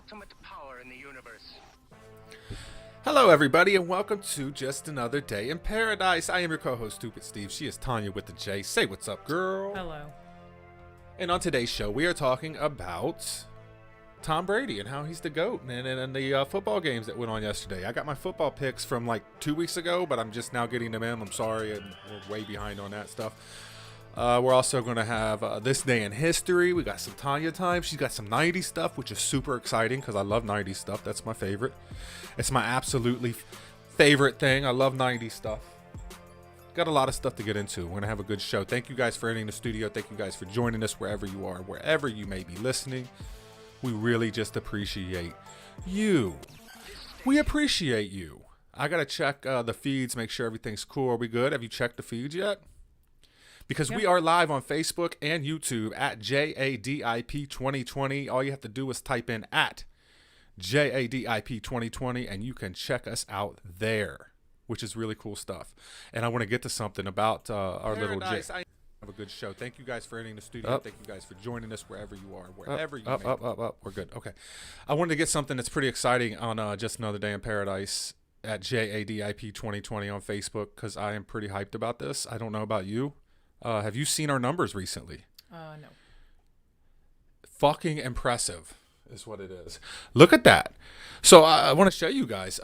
ultimate power in the universe. Hello, everybody, and welcome to Just Another Day in Paradise. I am your co-host, Stupid Steve. She is Tanya with the J. Say what's up, girl. Hello. And on today's show, we are talking about Tom Brady and how he's the GOAT and the football games that went on yesterday. I got my football picks from like 2 weeks ago, but I'm just now getting them in. I'm sorry, and we're way behind on that stuff. We're also going to have This Day in History. We got some Tanya time. She's got some 90s stuff, which is super exciting because I love 90s stuff. That's my favorite. It's my absolutely favorite thing. I love 90s stuff. Got a lot of stuff to get into. We're going to have a good show. Thank you guys for entering the studio. Thank you guys for joining us wherever you are, wherever you may be listening. We really just appreciate you. We appreciate you. I got to check the feeds, make sure everything's cool. Are we good? Have you checked the feeds yet? Because we are live on Facebook and YouTube at JADIP 2020. All you have to do is type in at JADIP 2020 and you can check us out there, which is really cool stuff. And I want to get to something about our little J. Have a good show. Thank you guys for entering the studio. Thank you guys for joining us wherever you are, wherever you may be. We're good. Okay. I wanted to get something that's pretty exciting on Just Another Day in Paradise at JADIP 2020 on Facebook because I am pretty hyped about this. I don't know about you. Have you seen our numbers recently? No. Fucking impressive is what it is. Look at that. So I want to show you guys. This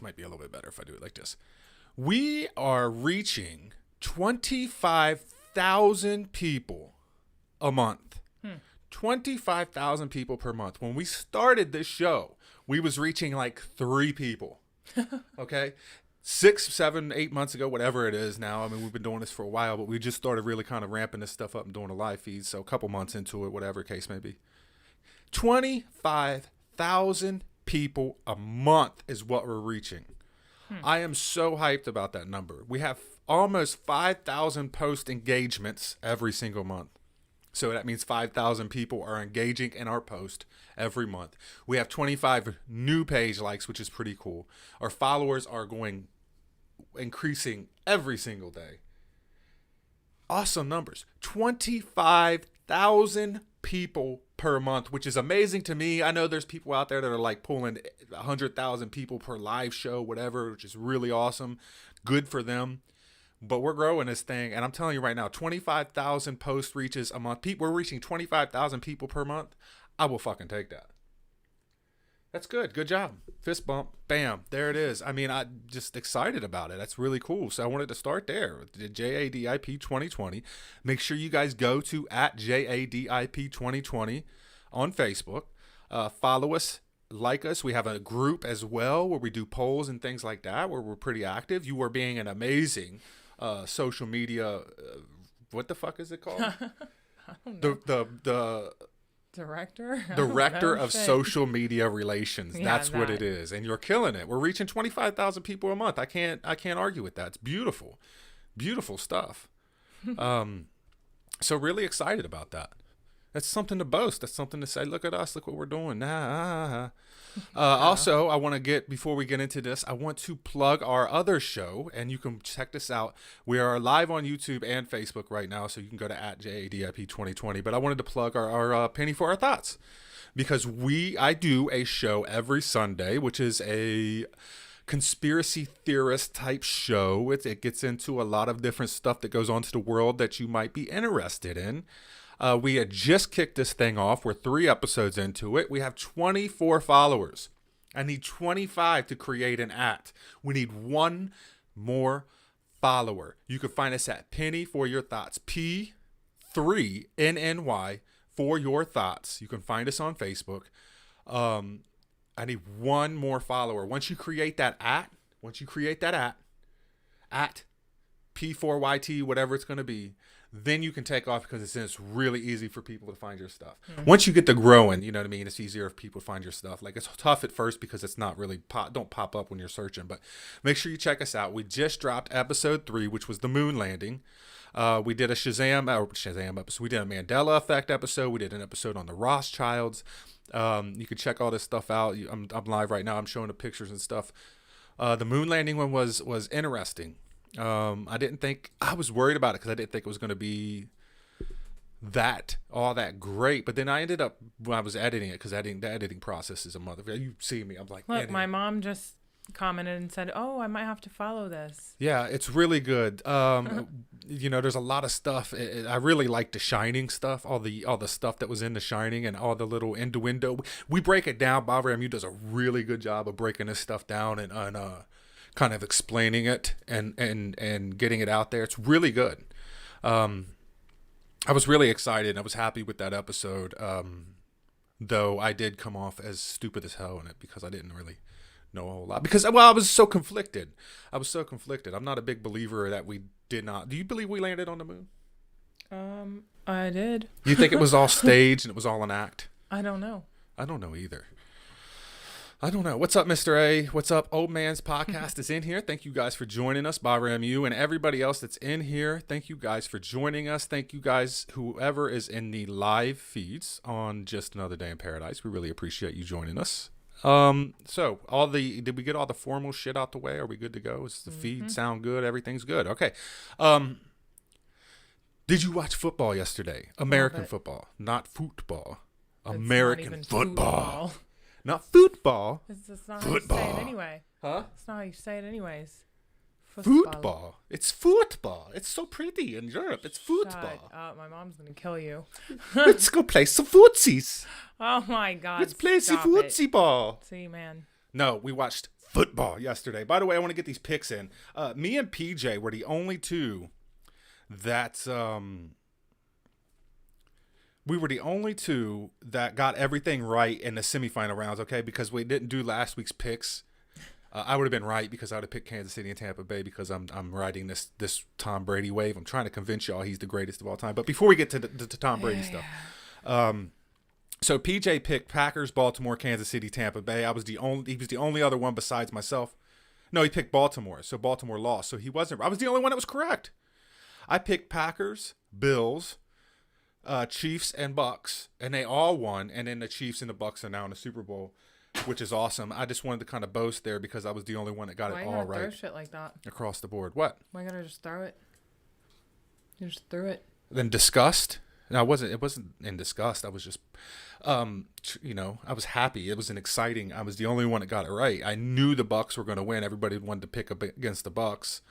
might be a little bit better if I do it like this. We are reaching 25,000 people a month. 25,000 people per month. When we started this show, we was reaching like 3 people. Okay? 6, 7, 8 months ago, whatever it is now. I mean, we've been doing this for a while, but we just started really kind of ramping this stuff up and doing a live feed. So a couple months into it, whatever case may be. 25,000 people a month is what we're reaching. I am so hyped about that number. We have almost 5,000 post engagements every single month. So that means 5,000 people are engaging in our post every month. We have 25 new page likes, which is pretty cool. Our followers are increasing every single day. Awesome numbers. 25,000 people per month, which is amazing to me. I know there's people out there that are like pulling 100,000 people per live show, whatever, which is really awesome. Good for them. But we're growing this thing, and I'm telling you right now, 25,000 post reaches a month. We're reaching 25,000 people per month. I will fucking take that. That's good. Good job. Fist bump. Bam. There it is. I mean, I'm just excited about it. That's really cool. So I wanted to start there. The JADIP 2020. Make sure you guys go to at JADIP 2020 on Facebook. Follow us. Like us. We have a group as well where we do polls and things like that, where we're pretty active. You are being an amazing social media. What the fuck is it called? I don't know. The Director of social media relations. Yeah, That's what it is. And you're killing it. We're reaching 25,000 people a month. I can't argue with that. It's beautiful. Beautiful stuff. So really excited about that. That's something to boast. That's something to say, look at us, look what we're doing. Also, I want to before we get into this, I want to plug our other show, and you can check this out. We are live on YouTube and Facebook right now, so you can go to at JADIP 2020. But I wanted to plug our Penny for Our Thoughts, because I do a show every Sunday, which is a conspiracy theorist type show. It gets into a lot of different stuff that goes on to the world that you might be interested in. We had just kicked this thing off. We're 3 episodes into it. We have 24 followers. I need 25 to create an @ We need 1 more follower. You can find us at Penny for Your Thoughts. P3NNY for Your Thoughts. You can find us on Facebook. I need 1 more follower. Once you create that at P4YT, whatever it's going to be, then you can take off, because it's really easy for people to find your stuff. Once you get to growing, you know what I mean? It's easier if people find your stuff. Like, it's tough at first because it's not really don't pop up when you're searching, but make sure you check us out. We just dropped episode 3, which was the moon landing. We did a Shazam episode. We did a Mandela Effect episode. We did an episode on the Rothschilds. You can check all this stuff out. I'm live right now. I'm showing the pictures and stuff. The moon landing one was interesting. I was worried about it because I didn't think it was going to be all that great. But then I ended up, when I was editing it, because the editing process is a mother. You see me, I'm like, Look, editing. my mom just commented and said, "Oh, I might have to follow this." Yeah, it's really good. There's a lot of stuff. I really like the Shining stuff, all the stuff that was in the Shining and all the little innuendo. We break it down. Bob Ramu does a really good job of breaking this stuff down and kind of explaining it and getting it out there. It's really good. I was really excited. I was happy with that episode. Though I did come off as stupid as hell in it because I didn't really know a whole lot. Because, I was so conflicted. I'm not a big believer that we did not. Do you believe we landed on the moon? I did. You think it was all staged and it was all an act? I don't know. I don't know either. I don't know. What's up, Mr. A? What's up? Old Man's Podcast is in here. Thank you guys for joining us. Bob Ramu and everybody else that's in here. Thank you guys for joining us. Thank you guys, whoever is in the live feeds on Just Another Day in Paradise. We really appreciate you joining us. So did we get all the formal shit out the way? Are we good to go? Does the feed sound good? Everything's good. Okay. Did you watch football yesterday? American football, not football. American football. Not football. It's not football. how you say it anyway. Huh? It's not how you say it anyways. Football. It's football. It's so pretty in Europe. It's football. Shut up. My mom's going to kill you. Let's go play some footsies. Oh, my God. Let's play some footsie ball. See, man. No, we watched football yesterday. By the way, I want to get these picks in. Me and PJ were the only two that we were the only two that got everything right in the semifinal rounds, okay? Because we didn't do last week's picks. I would have been right because I would have picked Kansas City and Tampa Bay because I'm riding this Tom Brady wave. I'm trying to convince y'all he's the greatest of all time. But before we get to the Tom Brady stuff, so PJ picked Packers, Baltimore, Kansas City, Tampa Bay. He was the only other one besides myself. No, he picked Baltimore, so Baltimore lost. So he wasn't. I was the only one that was correct. I picked Packers, Bills, Chiefs, and Bucks, and they all won. And then the Chiefs and the Bucks are now in the Super Bowl, which is awesome. I just wanted to kind of boast there because I was the only one that got it all right. Why you gotta throw shit like that? Across the board. What? Why gotta just throw it? You just threw it. Then disgust? No, it wasn't in disgust. I was just, I was happy. It was I was the only one that got it right. I knew the Bucks were going to win. Everybody wanted to pick up against the Bucks.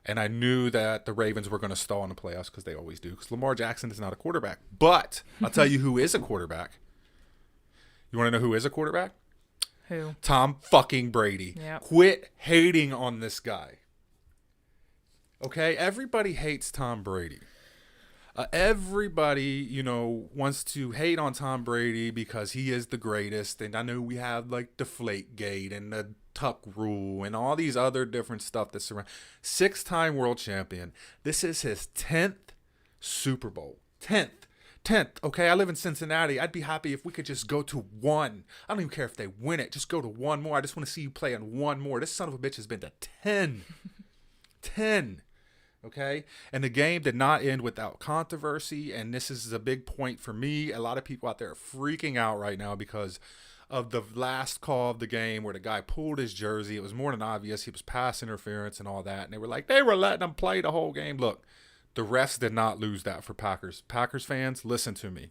And I knew that the Ravens were going to stall in the playoffs because they always do. Because Lamar Jackson is not a quarterback. But I'll tell you who is a quarterback. You want to know who is a quarterback? Who? Tom fucking Brady. Yep. Quit hating on this guy. Okay? Everybody hates Tom Brady. Everybody, wants to hate on Tom Brady because he is the greatest. And I know we have like Deflategate and the Tuck Rule and all these other different stuff that's around. 6-time world champion. This is his 10th Super Bowl. 10th. Okay, I live in Cincinnati. I'd be happy if we could just go to one. I don't even care if they win it. Just go to one more. I just want to see you play in one more. This son of a bitch has been to 10. 10. Okay, and the game did not end without controversy, and this is a big point for me. A lot of people out there are freaking out right now because of the last call of the game where the guy pulled his jersey. It was more than obvious. He was pass interference and all that, and they were letting him play the whole game. Look, the refs did not lose that for Packers. Packers fans, listen to me.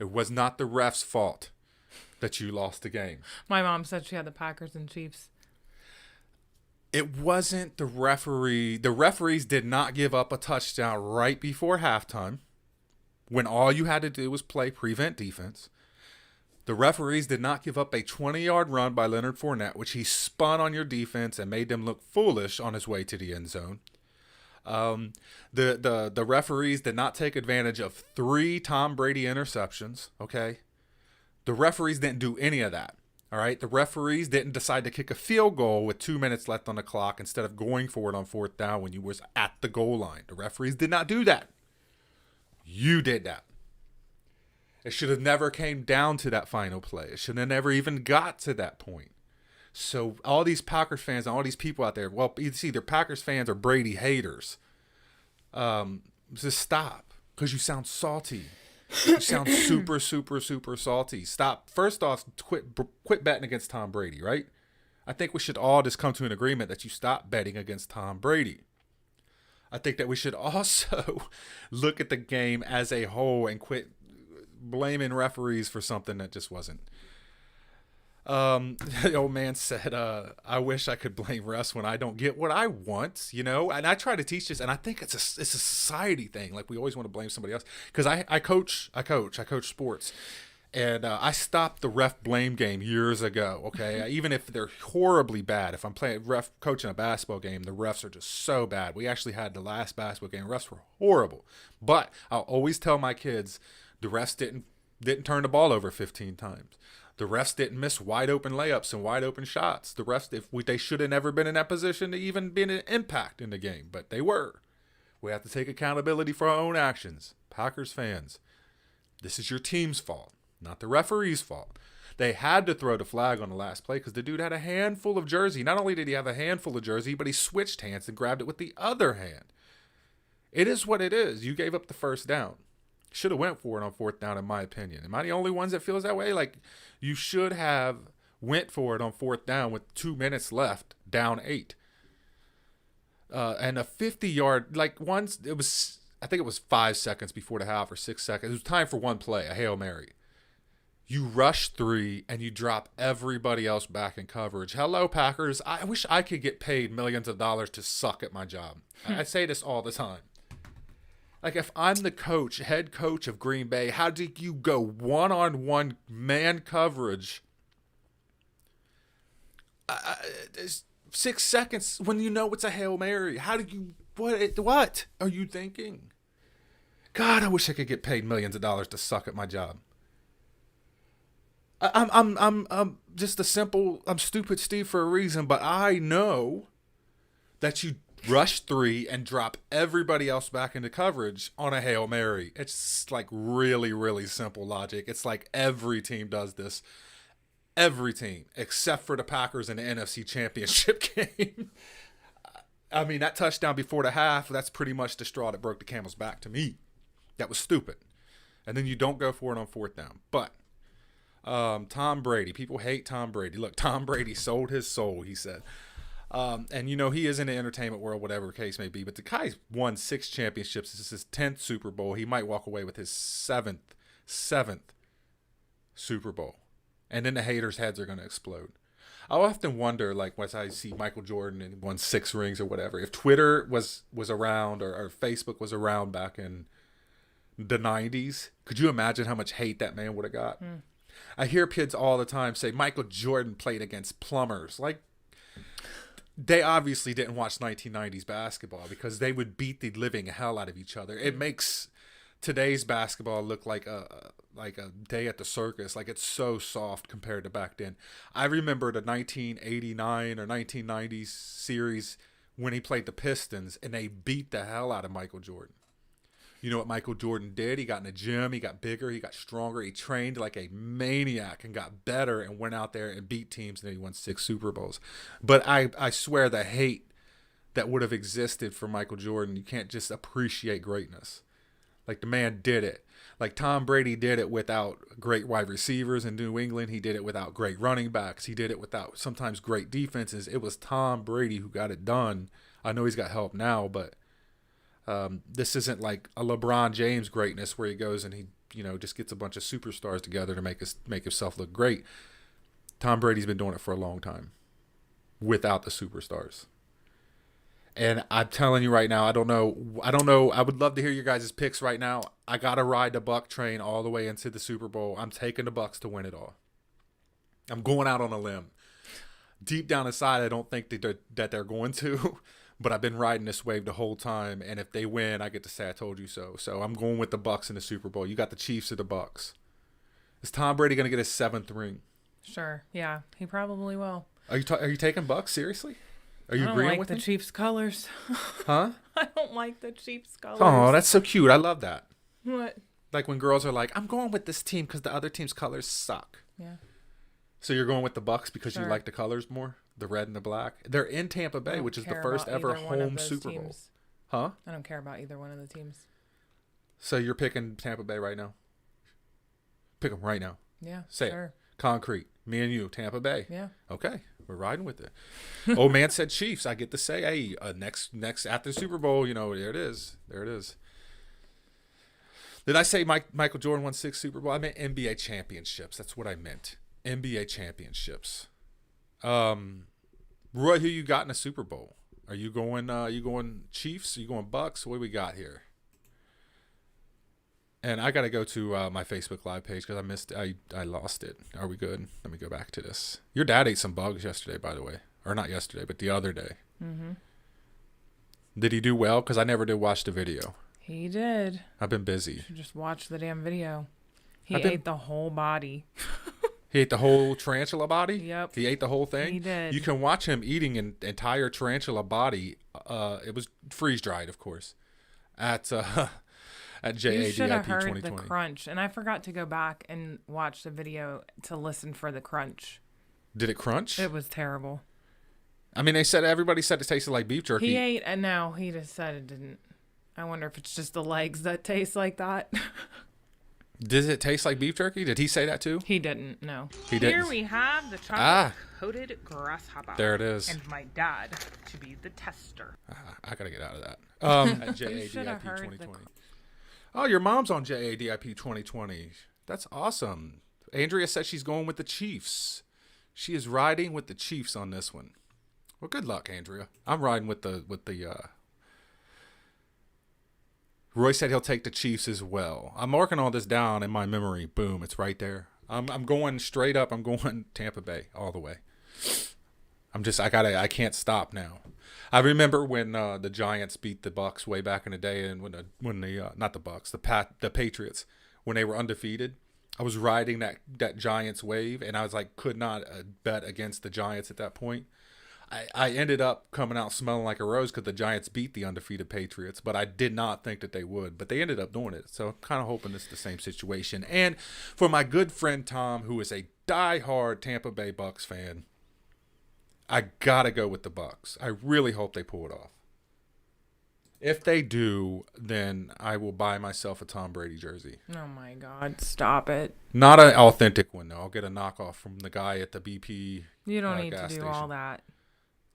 It was not the refs' fault that you lost the game. My mom said she had the Packers and Chiefs. It wasn't the referee. The referees did not give up a touchdown right before halftime when all you had to do was play prevent defense. The referees did not give up a 20-yard run by Leonard Fournette, which he spun on your defense and made them look foolish on his way to the end zone. The referees did not take advantage of 3 Tom Brady interceptions, okay? The referees didn't do any of that. All right, the referees didn't decide to kick a field goal with 2 minutes left on the clock instead of going for it on 4th down when you was at the goal line. The referees did not do that. You did that. It should have never came down to that final play. It should have never even got to that point. So all these Packers fans and all these people out there, well, it's either Packers fans or Brady haters. Just stop, because you sound salty. You sound super, super, super salty. Stop. First off, quit betting against Tom Brady, right? I think we should all just come to an agreement that you stop betting against Tom Brady. I think that we should also look at the game as a whole and quit blaming referees for something that just wasn't. The old man said, I wish I could blame refs when I don't get what I want, you know? And I try to teach this, and I think it's a society thing. Like, we always want to blame somebody else. Because I coach sports. And I stopped the ref blame game years ago, okay? Even if they're horribly bad. If I'm coaching a basketball game, the refs are just so bad. We actually had the last basketball game. Refs were horrible. But I'll always tell my kids, the refs didn't turn the ball over 15 times. The refs didn't miss wide open layups and wide open shots. The refs, they should have never been in that position to even be an impact in the game, but they were. We have to take accountability for our own actions. Packers fans, this is your team's fault, not the referee's fault. They had to throw the flag on the last play because the dude had a handful of jersey. Not only did he have a handful of jersey, but he switched hands and grabbed it with the other hand. It is what it is. You gave up the first down. Should have went for it on fourth down, in my opinion. Am I the only ones that feels that way? Like, you should have went for it on fourth down with 2 minutes left, down 8. And a 50-yard, I think it was 5 seconds before the half or 6 seconds. It was time for one play, a Hail Mary. You rush 3 and you drop everybody else back in coverage. Hello, Packers. I wish I could get paid millions of dollars to suck at my job. I say this all the time. Like, if I'm the head coach of Green Bay, how do you go one-on-one man coverage 6 seconds when you know it's a Hail Mary? How do you, what are you thinking? God, I wish I could get paid millions of dollars to suck at my job. I'm just I'm stupid Steve for a reason, but I know that you rush 3 and drop everybody else back into coverage on a Hail Mary. It's like really, really simple logic. It's like every team does this. Every team, except for the Packers in the NFC Championship game. I mean, that touchdown before the half, that's pretty much the straw that broke the camel's back to me. That was stupid. And then you don't go for it on fourth down. But Tom Brady, people hate Tom Brady. Look, Tom Brady sold his soul, he said. And, you know, he is in the entertainment world, whatever the case may be. But the guy's won 6 championships. This is his 10th Super Bowl. He might walk away with his seventh Super Bowl. And then the haters' heads are going to explode. I often wonder, like, once I see Michael Jordan and won 6 rings or whatever, if Twitter was around or Facebook was around back in the 90s, could you imagine how much hate that man would have got? I hear kids all the time say Michael Jordan played against plumbers. Like, they obviously didn't watch 1990s basketball because they would beat the living hell out of each other. It makes today's basketball look like a day at the circus. Like, it's so soft compared to back then. I remember the 1989 or 1990s series when he played the Pistons and they beat the hell out of Michael Jordan. You know what Michael Jordan did? He got in the gym, he got bigger, he got stronger, he trained like a maniac and got better and went out there and beat teams, and then he won 6 Super Bowls. But I swear the hate that would have existed for Michael Jordan, you can't just appreciate greatness. Like, the man did it. Like, Tom Brady did it without great wide receivers in New England. He did it without great running backs. He did it without sometimes great defenses. It was Tom Brady who got it done. I know he's got help now, but this isn't like a LeBron James greatness where he goes and he, you know, just gets a bunch of superstars together to make himself look great. Tom Brady's been doing it for a long time without the superstars. And I'm telling you right now, I don't know. I would love to hear your guys' picks right now. I got to ride the Buck train all the way into the Super Bowl. I'm taking the Bucks to win it all. I'm going out on a limb. Deep down inside, I don't think that they're going to. But I've been riding this wave the whole time, and if they win, I get to say I told you so. So I'm going with the Bucks in the Super Bowl. You got the Chiefs or the Bucks. Is Tom Brady going to get his 7th ring? Sure. Yeah, he probably will. Are you taking Bucks seriously? Are you agreeing with me? I don't like the Chiefs colors. Huh? I don't like the Chiefs colors. Oh, that's so cute. I love that. What? Like when girls are like, I'm going with this team because the other team's colors suck. Yeah. So you're going with the Bucks because Sure. you like the colors more? The red and the black? They're in Tampa Bay, which is the first ever home Super Bowl. Huh? I don't care about either one of the teams. So you're picking Tampa Bay right now? Pick them right now. Yeah, Say sure. it. Concrete. Me and you, Tampa Bay. Yeah. Okay. We're riding with it. Old man said Chiefs. I get to say, hey, next after the Super Bowl, there it is. There it is. Did I say Michael Jordan won 6 Super Bowl? I meant NBA championships. That's what I meant. NBA championships. Roy, who you got in a Super Bowl? Are you going Chiefs? Are you going Bucks? What do we got here? And I got to go to my Facebook Live page because I lost it. Are we good? Let me go back to this. Your dad ate some bugs yesterday, by the way. Or not yesterday, but the other day. Mm-hmm. Did he do well? Because I never did watch the video. He did. I've been busy. You should just watch the damn video. He ate the whole body. He ate the whole tarantula body? Yep. He ate the whole thing? He did. You can watch him eating an entire tarantula body. It was freeze-dried, of course, at JADIP 2020. You should have heard the crunch. And I forgot to go back and watch the video to listen for the crunch. Did it crunch? It was terrible. I mean, everybody said it tasted like beef jerky. He ate, and no, he just said it didn't. I wonder if it's just the legs that taste like that. Does it taste like beef jerky? Did he say that too? He didn't, no. He didn't. Here we have the chocolate-coated grasshopper. There it is. And my dad to be the tester. I got to get out of that. At JADIP 2020. Oh, your mom's on JADIP 2020. That's awesome. Andrea said she's going with the Chiefs. She is riding with the Chiefs on this one. Well, good luck, Andrea. I'm riding with the Roy said he'll take the Chiefs as well. I'm marking all this down in my memory. Boom, it's right there. I'm going straight up. I'm going Tampa Bay all the way. I can't stop now. I remember when the Giants beat the Bucks way back in the day, and when the not the Bucks, the Patriots, when they were undefeated. I was riding that Giants wave, and I was like, could not bet against the Giants at that point. I ended up coming out smelling like a rose because the Giants beat the undefeated Patriots, but I did not think that they would. But they ended up doing it, so I'm kind of hoping it's the same situation. And for my good friend Tom, who is a diehard Tampa Bay Bucks fan, I gotta go with the Bucks. I really hope they pull it off. If they do, then I will buy myself a Tom Brady jersey. Oh my God, stop it. Not an authentic one, though. I'll get a knockoff from the guy at the BP You don't need to gas do station. all that.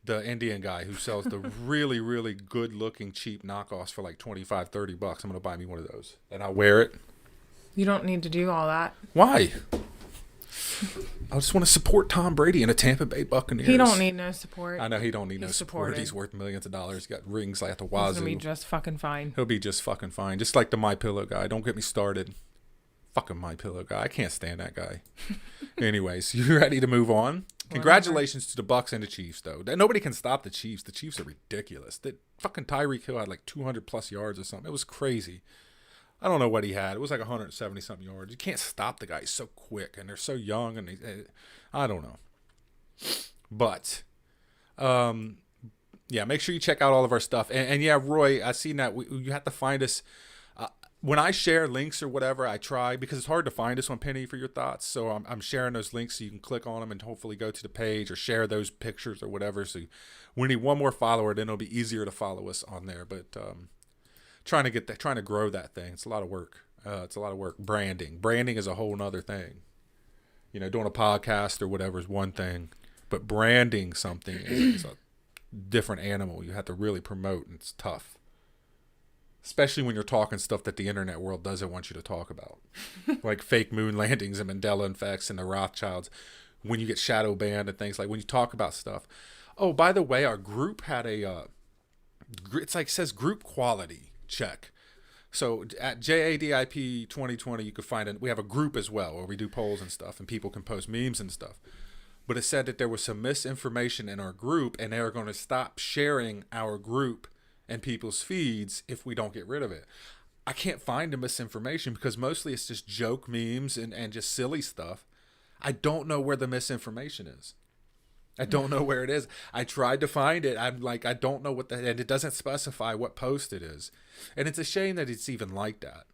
The Indian guy who sells the really, really good-looking cheap knockoffs for like $25, $30. I'm going to buy me one of those, and I'll wear it. You don't need to do all that. Why? I just want to support Tom Brady and the Tampa Bay Buccaneers. He don't need no support. I know he don't need no support. Supported. He's worth millions of dollars. He's got rings like at the He's wazoo. gonna be just fucking fine. He'll be just fucking fine. Just like the MyPillow guy. Don't get me started. Fucking MyPillow guy. I can't stand that guy. Anyways, you ready to move on? Congratulations to the Bucks and the Chiefs, though. Nobody can stop the Chiefs. The Chiefs are ridiculous. Fucking Tyreek Hill had like 200 plus yards or something. It was crazy. I don't know what he had. It was like 170 something yards. You can't stop the guy. He's so quick, and they're so young, and I don't know. But, yeah, make sure you check out all of our stuff. And yeah, Roy, I seen that you have to find us. When I share links or whatever, I try, because it's hard to find us on Penny for Your Thoughts. So I'm sharing those links so you can click on them and hopefully go to the page or share those pictures or whatever. So we need one more follower, then it'll be easier to follow us on there. But trying to grow that thing. It's a lot of work. It's a lot of work. Branding is a whole nother thing. You know, doing a podcast or whatever is one thing, but branding something is a different animal. You have to really promote, and it's tough. Especially when you're talking stuff that the internet world doesn't want you to talk about. Like fake moon landings and Mandela effects and the Rothschilds. When you get shadow banned and things, like when you talk about stuff. Oh, by the way, our group had it's like says group quality check. So at JADIP 2020, you could find we have a group as well where we do polls and stuff, and people can post memes and stuff. But it said that there was some misinformation in our group, and they are going to stop sharing our group and people's feeds if we don't get rid of it. I can't find the misinformation because mostly it's just joke memes and just silly stuff. I don't know where the misinformation is. I don't know where it is. I tried to find it. I'm like, I don't know and it doesn't specify what post it is. And it's a shame that it's even like that.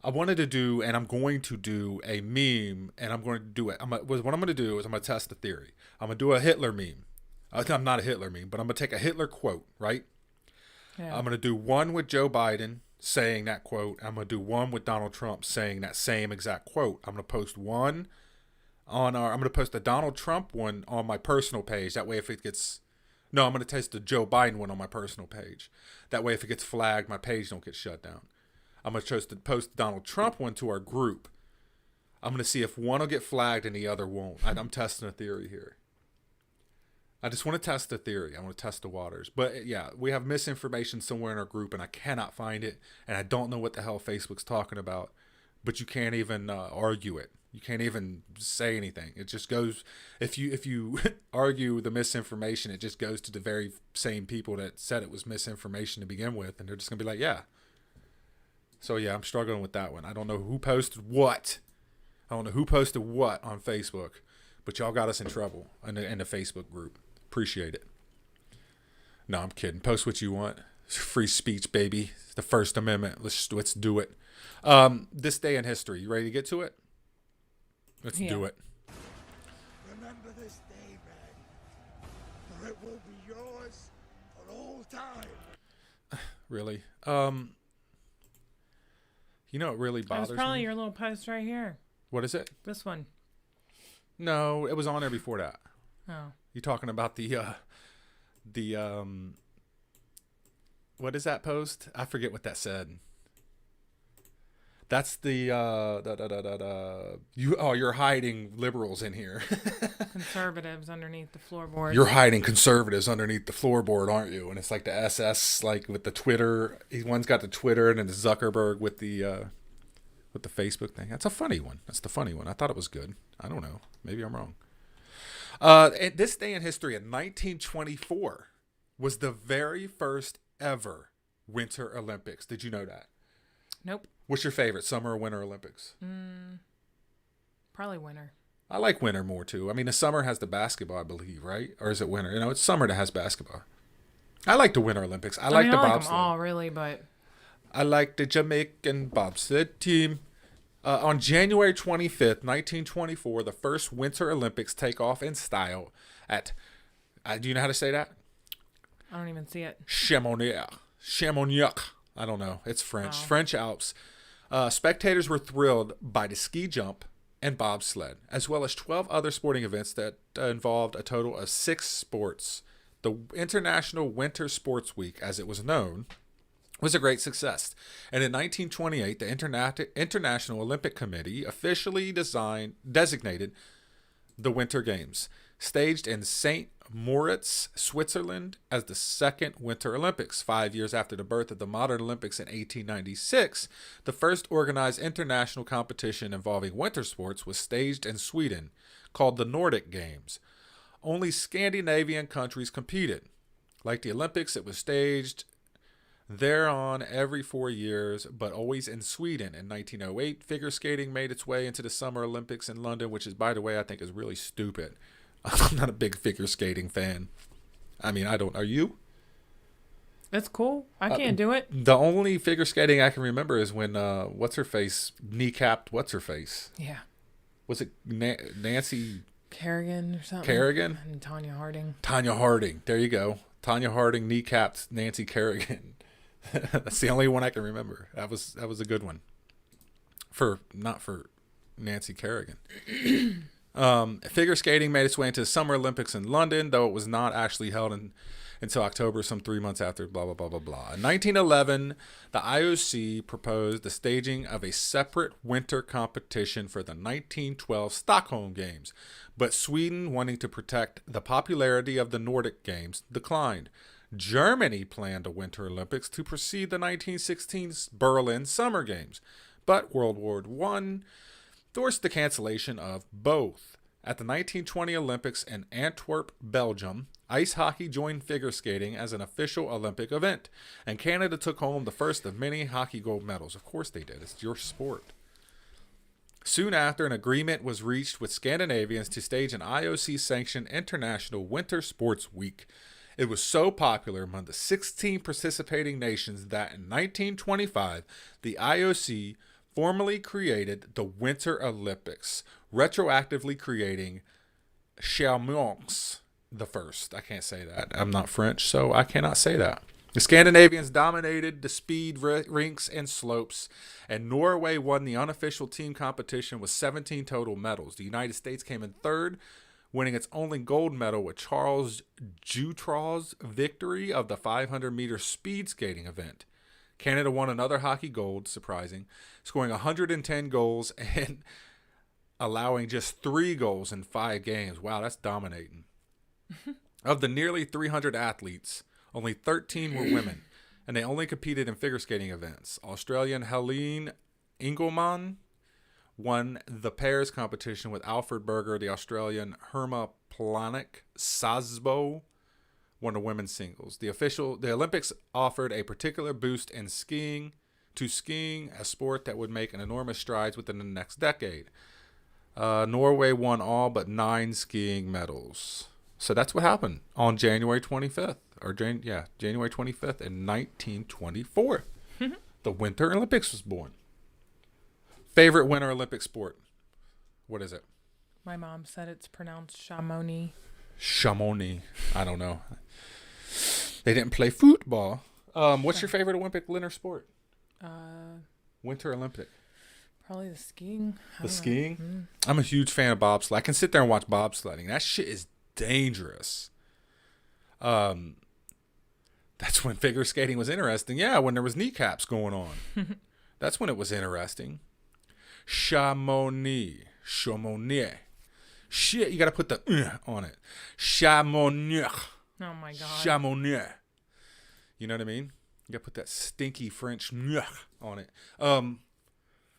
I wanted to do, and I'm going to do a meme, and I'm going to do it. What I'm going to do is I'm going to test the theory. I'm going to do a Hitler meme. I'm not a Hitler meme, but I'm going to take a Hitler quote, right? Yeah. I'm going to do one with Joe Biden saying that quote. I'm going to do one with Donald Trump saying that same exact quote. I'm going to post one I'm going to post the Donald Trump one on my personal page. That way if it gets... No, I'm going to post the Joe Biden one on my personal page. That way if it gets flagged, my page don't get shut down. I'm going to post the Donald Trump one to our group. I'm going to see if one will get flagged and the other won't. I'm testing a theory here. I just want to test the theory. I want to test the waters. But yeah, we have misinformation somewhere in our group and I cannot find it. And I don't know what the hell Facebook's talking about. But you can't even argue it. You can't even say anything. It just goes, if you argue the misinformation, it just goes to the very same people that said it was misinformation to begin with. And they're just going to be like, yeah. So yeah, I'm struggling with that one. I don't know who posted what. I don't know who posted what on Facebook. But y'all got us in trouble in the Facebook group. Appreciate it. No, I'm kidding. Post what you want. It's free speech, baby. It's the First Amendment. Let's do it. This day in history. You ready to get to it? Let's do it. Remember this day, man, for it will be yours for all time. Really? You know, it really bothers me. That's probably your little post right here. What is it? This one. No, it was on there before that. Oh. You talking about the what is that post? I forget what that said. That's the you're hiding liberals in here. Conservatives underneath the floorboard. You're hiding conservatives underneath the floorboard, aren't you? And it's like the SS, like with the Twitter. One's got the Twitter, and then the Zuckerberg with the Facebook thing. That's a funny one. That's the funny one. I thought it was good. I don't know. Maybe I'm wrong. This day in history in 1924 was the very first ever Winter Olympics. Did you know that? Nope. What's your favorite, summer or winter Olympics? Probably winter. I like winter more too. I mean, the summer has the basketball, I believe, right? Or is it winter? You know, it's summer that has basketball. I like the Winter Olympics. I like the I like bobsled. them all, really, but I like the Jamaican bobsled team. On January 25th, 1924, the first Winter Olympics take off in style at, do you know how to say that? I don't even see it. Chamonix. I don't know. It's French. Oh. French Alps. Spectators were thrilled by the ski jump and bobsled, as well as 12 other sporting events that involved a total of 6 sports. The International Winter Sports Week, as it was known, was a great success. And in 1928, the International Olympic Committee officially designated the Winter Games, staged in St. Moritz, Switzerland, as the second Winter Olympics. 5 years after the birth of the modern Olympics in 1896, the first organized international competition involving winter sports was staged in Sweden, called the Nordic Games. Only Scandinavian countries competed. Like the Olympics, it was staged thereon every 4 years, but always in Sweden. In 1908, figure skating made its way into the Summer Olympics in London, which is, by the way, I think is really stupid. I'm not a big figure skating fan. I mean, are you? It's cool. I can't do it. The only figure skating I can remember is when, what's-her-face kneecapped what's-her-face. Yeah. Was it Nancy Kerrigan or something? Kerrigan? And Tanja Harding. Tanja Harding. There you go. Tanja Harding kneecapped Nancy Kerrigan. That's the only one I can remember. That was a good one. Not for Nancy Kerrigan. Figure skating made its way into the Summer Olympics in London, though it was not actually held until October, some 3 months after, blah, blah, blah, blah, blah. In 1911, the IOC proposed the staging of a separate winter competition for the 1912 Stockholm Games, but Sweden, wanting to protect the popularity of the Nordic Games, declined. Germany planned a Winter Olympics to precede the 1916 Berlin Summer Games, but World War I forced the cancellation of both. At the 1920 Olympics in Antwerp, Belgium, ice hockey joined figure skating as an official Olympic event, and Canada took home the first of many hockey gold medals. Of course they did. It's your sport. Soon after, an agreement was reached with Scandinavians to stage an IOC-sanctioned International Winter Sports Week. It was so popular among the 16 participating nations that in 1925, the IOC formally created the Winter Olympics, retroactively creating Chamonix the first. I can't say that. I'm not French, so I cannot say that. The Scandinavians dominated the speed rinks and slopes, and Norway won the unofficial team competition with 17 total medals. The United States came in third, winning its only gold medal with Charles Jutraw's victory of the 500-meter speed skating event. Canada won another hockey gold, surprising, scoring 110 goals and allowing just 3 goals in 5 games. Wow, that's dominating. Of the nearly 300 athletes, only 13 were women, and they only competed in figure skating events. Australian Helene Engelmann won the pairs competition with Alfred Berger. The Australian Herma Planek Sasbo won the women's singles. The Olympics offered a particular boost in skiing, a sport that would make an enormous strides within the next decade. Norway won all but 9 skiing medals. So that's what happened on January 25th, January 25th in 1924. The Winter Olympics was born. Favorite Winter Olympic sport? What is it? My mom said it's pronounced Chamonix. Chamonix. I don't know. They didn't play football. What's your favorite Olympic winter sport? Winter Olympic. Probably the skiing. The skiing? I'm a huge fan of bobsled. I can sit there and watch bobsledding. That shit is dangerous. That's when figure skating was interesting. Yeah, when there was kneecaps going on. That's when it was interesting. Chamonix. Shit, you got to put the on it. Chamonix. Oh my God. Chamonix. You know what I mean? You got to put that stinky French on it.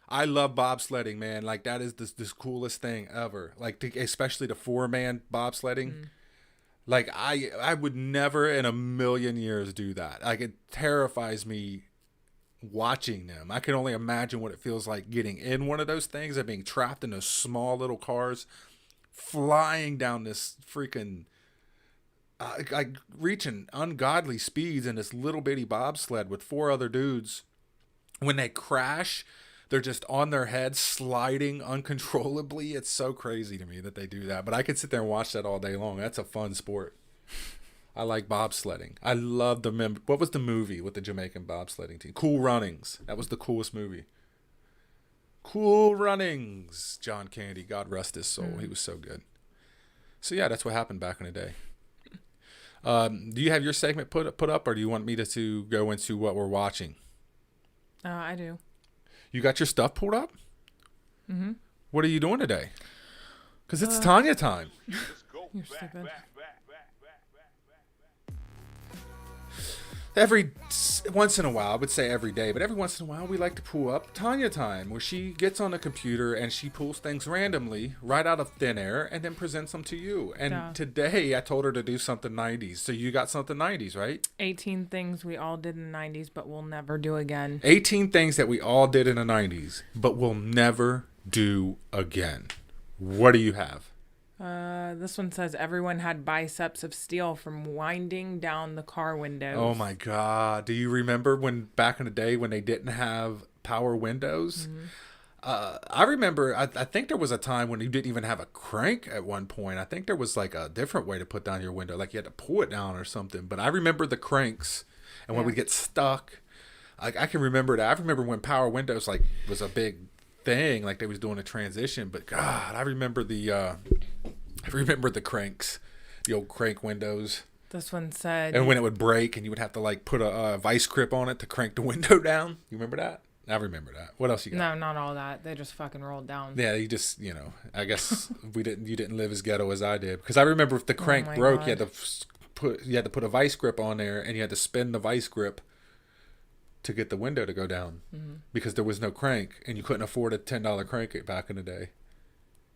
I love bobsledding, man. Like, that is this coolest thing ever. Like, especially the 4-man bobsledding. Like, I would never in a million years do that. Like, it terrifies me watching them. I can only imagine what it feels like getting in one of those things and being trapped in those small little cars, flying down this freaking, like, reaching ungodly speeds in this little bitty bobsled with 4 other dudes. When they crash, they're just on their head sliding uncontrollably. It's so crazy to me that they do that. But I could sit there and watch that all day long. That's a fun sport. I like bobsledding. I love what was the movie with the Jamaican bobsledding team? Cool Runnings. That was the coolest movie. Cool Runnings. John Candy. God rest his soul. He was so good. So yeah, that's what happened back in the day. Do you have your segment put up, or do you want me to go into what we're watching? I do. You got your stuff pulled up? Mm-hmm. What are you doing today? Because it's Tanja time. You're stupid. Every once in a while, I would say every day, but every once in a while we like to pull up Tanja time, where she gets on the computer and she pulls things randomly right out of thin air and then presents them to you. And today I told her to do something 90s. So you got something 90s, right? 18 things we all did in the 90s but we'll never do again. 18 things that we all did in the 90s but we'll never do again. What do you have? This one says everyone had biceps of steel from winding down the car windows. Oh my God. Do you remember when back in the day when they didn't have power windows? I remember, I think there was a time when you didn't even have a crank at one point. I think there was like a different way to put down your window. Like you had to pull it down or something. But I remember the cranks, and when we get stuck, I can remember that. I remember when power windows like was a big thing, like they was doing a transition. But God, I remember the cranks, the old crank windows. This one said, and when it would break, and you would have to like put a vice grip on it to crank the window down. You remember that? I remember that. What else you got? No, not all that. They just fucking rolled down. Yeah, you just, I guess you didn't live as ghetto as I did, because I remember if the crank broke, God. you had to put a vice grip on there, and you had to spin the vice grip to get the window to go down, because there was no crank, and you couldn't afford a $10 crank back in the day.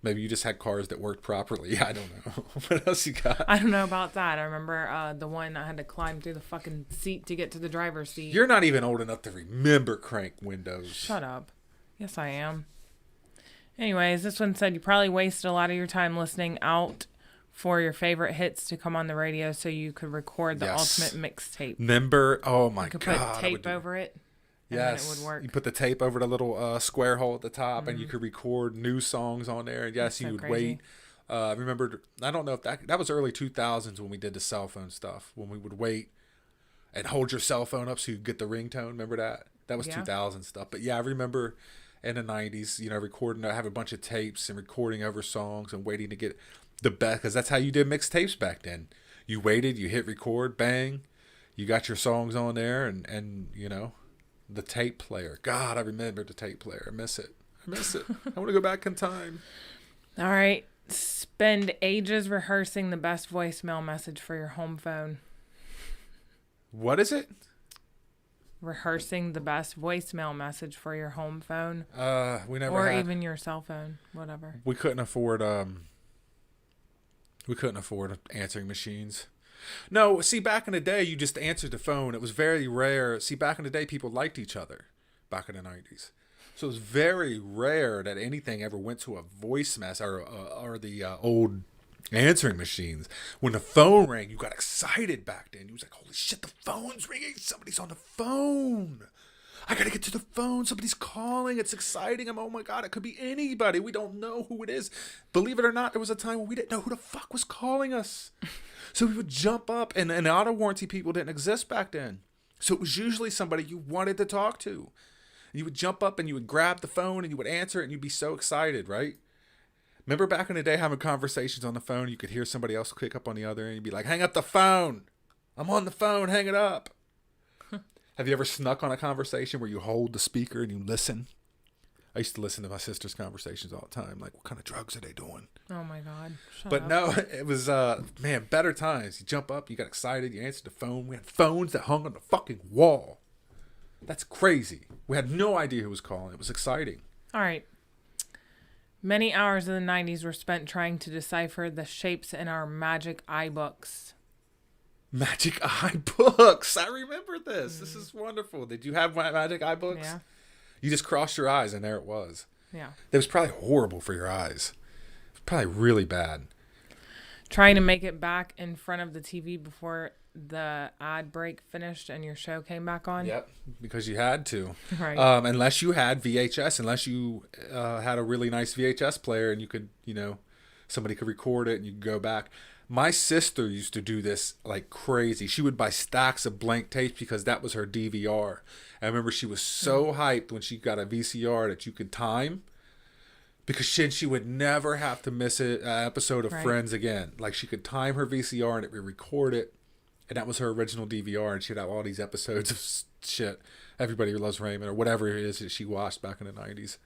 Maybe you just had cars that worked properly. I don't know. What else you got? I don't know about that. I remember the one I had to climb through the fucking seat to get to the driver's seat. You're not even old enough to remember crank windows. Shut up. Yes, I am. Anyways, this one said you probably wasted a lot of your time listening out for your favorite hits to come on the radio so you could record the ultimate mixtape. Remember? Oh my God. You could put tape over it. And then it would work. You put the tape over the little square hole at the top, and you could record new songs on there. And yes, you would wait. I remember, I don't know if that was early 2000s when we did the cell phone stuff, when we would wait and hold your cell phone up so you get the ringtone. Remember that? That was Yeah. 2000 stuff. But yeah, I remember in the 90s, recording, I have a bunch of tapes and recording over songs and waiting to get the best, because that's how you did mixtapes back then. You waited, you hit record, bang, you got your songs on there, and the tape player. God, I remember the tape player. I miss it. I want to go back in time. All right. Spend ages rehearsing the best voicemail message for your home phone. What is it? Rehearsing the best voicemail message for your home phone. We never or had, even your cell phone, whatever. we couldn't afford answering machines. No, see, back in the day, you just answered the phone. It was very rare. See, back in the day, people liked each other back in the 90s. So it was very rare that anything ever went to a voice mess or the old answering machines. When the phone rang, you got excited back then. You was like, holy shit, the phone's ringing. Somebody's on the phone. I got to get to the phone. Somebody's calling. It's exciting. Oh my God, it could be anybody. We don't know who it is. Believe it or not, there was a time when we didn't know who the fuck was calling us. So we would jump up, and auto warranty people didn't exist back then. So it was usually somebody you wanted to talk to. You would jump up and you would grab the phone and you would answer it, and you'd be so excited, right? Remember back in the day having conversations on the phone, you could hear somebody else click up on the other end, and you'd be like, hang up the phone. I'm on the phone, hang it up. Have you ever snuck on a conversation where you hold the speaker and you listen? I used to listen to my sister's conversations all the time. Like, what kind of drugs are they doing? Oh my God. Shut But up. no, it was, better times. You jump up, you got excited, you answered the phone. We had phones that hung on the fucking wall. That's crazy. We had no idea who was calling. It was exciting. All right. Many hours of the 90s were spent trying to decipher the shapes in our magic eye books. Magic eye books. I remember this. This is wonderful. Did you have magic eye books? Yeah. You just crossed your eyes and there it was. Yeah. It was probably horrible for your eyes. It was probably really bad. Trying to make it back in front of the TV before the ad break finished and your show came back on. Yep, because you had to. Right. Unless you had VHS, unless you had a really nice VHS player and you could, somebody could record it and you could go back. My sister used to do this like crazy. She would buy stacks of blank tapes because that was her DVR. I remember she was so hyped when she got a VCR that you could time, because she would never have to miss an episode of Friends again. Like, she could time her VCR and it would record it. And that was her original DVR. And she'd have all these episodes of shit. Everybody Loves Raymond or whatever it is that she watched back in the 90s.